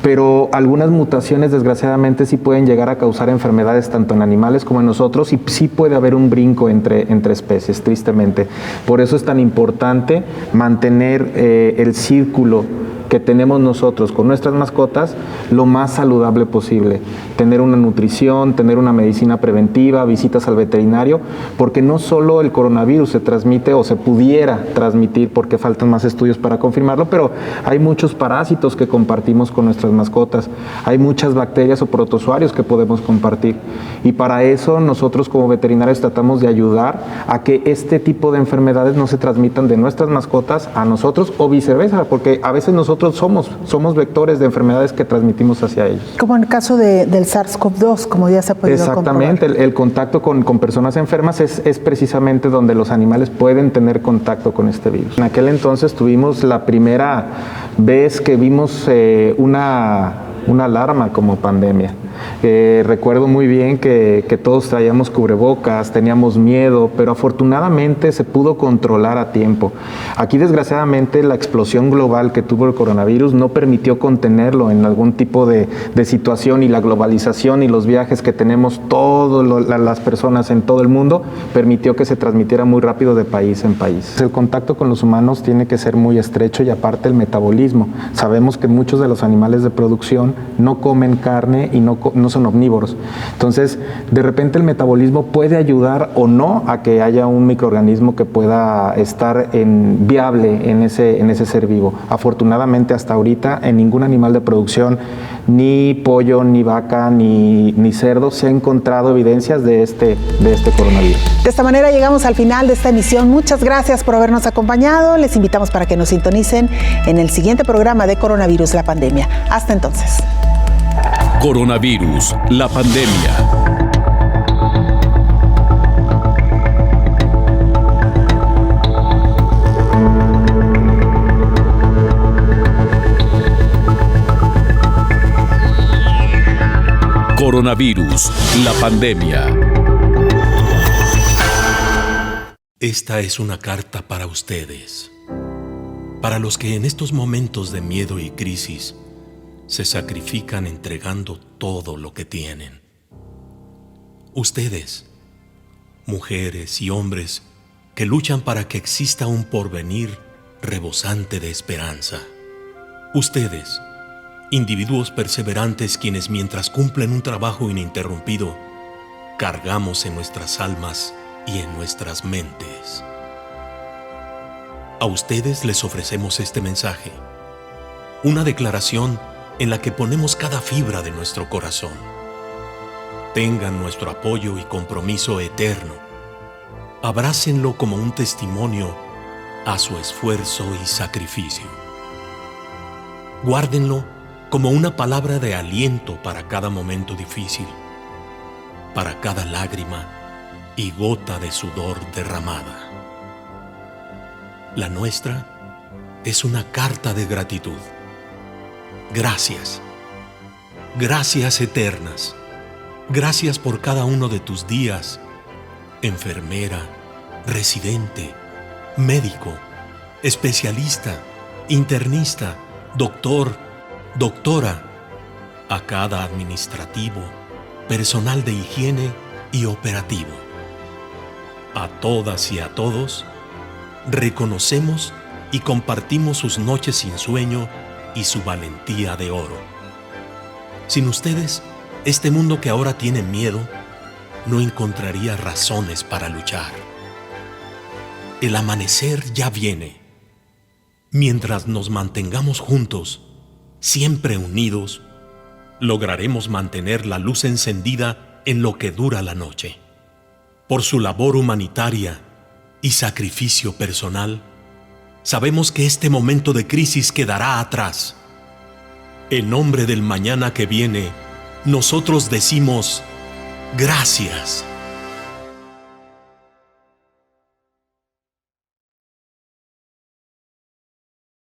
pero algunas mutaciones desgraciadamente sí pueden llegar a causar enfermedades tanto en animales como en nosotros y sí puede haber un brinco entre especies, tristemente. Por eso es tan importante mantener el círculo que tenemos nosotros con nuestras mascotas lo más saludable posible. Tener una nutrición, tener una medicina preventiva, visitas al veterinario, porque no solo el coronavirus se transmite o se pudiera transmitir, porque faltan más estudios para confirmarlo, pero hay muchos parásitos que compartimos con nuestras mascotas, hay muchas bacterias o protozoarios que podemos compartir. Y para eso nosotros como veterinarios tratamos de ayudar a que este tipo de enfermedades no se transmitan de nuestras mascotas a nosotros o viceversa, porque a veces nosotros somos vectores de enfermedades que transmitimos hacia ellos. Como en el caso del SARS-CoV-2, como ya se ha podido Exactamente, el contacto con personas enfermas es precisamente donde los animales pueden tener contacto con este virus. En aquel entonces tuvimos la primera vez que vimos una alarma como pandemia. Recuerdo muy bien que todos traíamos cubrebocas, teníamos miedo, pero afortunadamente se pudo controlar a tiempo. Aquí desgraciadamente la explosión global que tuvo el coronavirus no permitió contenerlo en algún tipo de situación, y la globalización y los viajes que tenemos todas las personas en todo el mundo permitió que se transmitiera muy rápido de país en país. El contacto con los humanos tiene que ser muy estrecho y aparte el metabolismo. Sabemos que muchos de los animales de producción no comen carne y no son omnívoros. Entonces, de repente el metabolismo puede ayudar o no a que haya un microorganismo que pueda estar viable en ese ser vivo. Afortunadamente, hasta ahorita, en ningún animal de producción, ni pollo, ni vaca, ni cerdo, se ha encontrado evidencias de este coronavirus. De esta manera llegamos al final de esta emisión. Muchas gracias por habernos acompañado. Les invitamos para que nos sintonicen en el siguiente programa de Coronavirus, la pandemia. Hasta entonces. Coronavirus, la pandemia. Coronavirus, la pandemia. Esta es una carta para ustedes, para los que en estos momentos de miedo y crisis se sacrifican entregando todo lo que tienen. Ustedes, mujeres y hombres que luchan para que exista un porvenir rebosante de esperanza. Ustedes, individuos perseverantes quienes mientras cumplen un trabajo ininterrumpido, cargamos en nuestras almas y en nuestras mentes. A ustedes les ofrecemos este mensaje, una declaración en la que ponemos cada fibra de nuestro corazón. Tengan nuestro apoyo y compromiso eterno. Abrácenlo como un testimonio a su esfuerzo y sacrificio. Guárdenlo como una palabra de aliento para cada momento difícil, para cada lágrima y gota de sudor derramada. La nuestra es una carta de gratitud. Gracias. Gracias eternas. Gracias por cada uno de tus días, enfermera, residente, médico, especialista, internista, doctor, doctora, a cada administrativo, personal de higiene y operativo. A todas y a todos, reconocemos y compartimos sus noches sin sueño y su valentía de oro. Sin ustedes, este mundo que ahora tiene miedo no encontraría razones para luchar. El amanecer ya viene. Mientras nos mantengamos juntos, siempre unidos, lograremos mantener la luz encendida en lo que dura la noche. Por su labor humanitaria y sacrificio personal, sabemos que este momento de crisis quedará atrás. En nombre del mañana que viene, nosotros decimos gracias.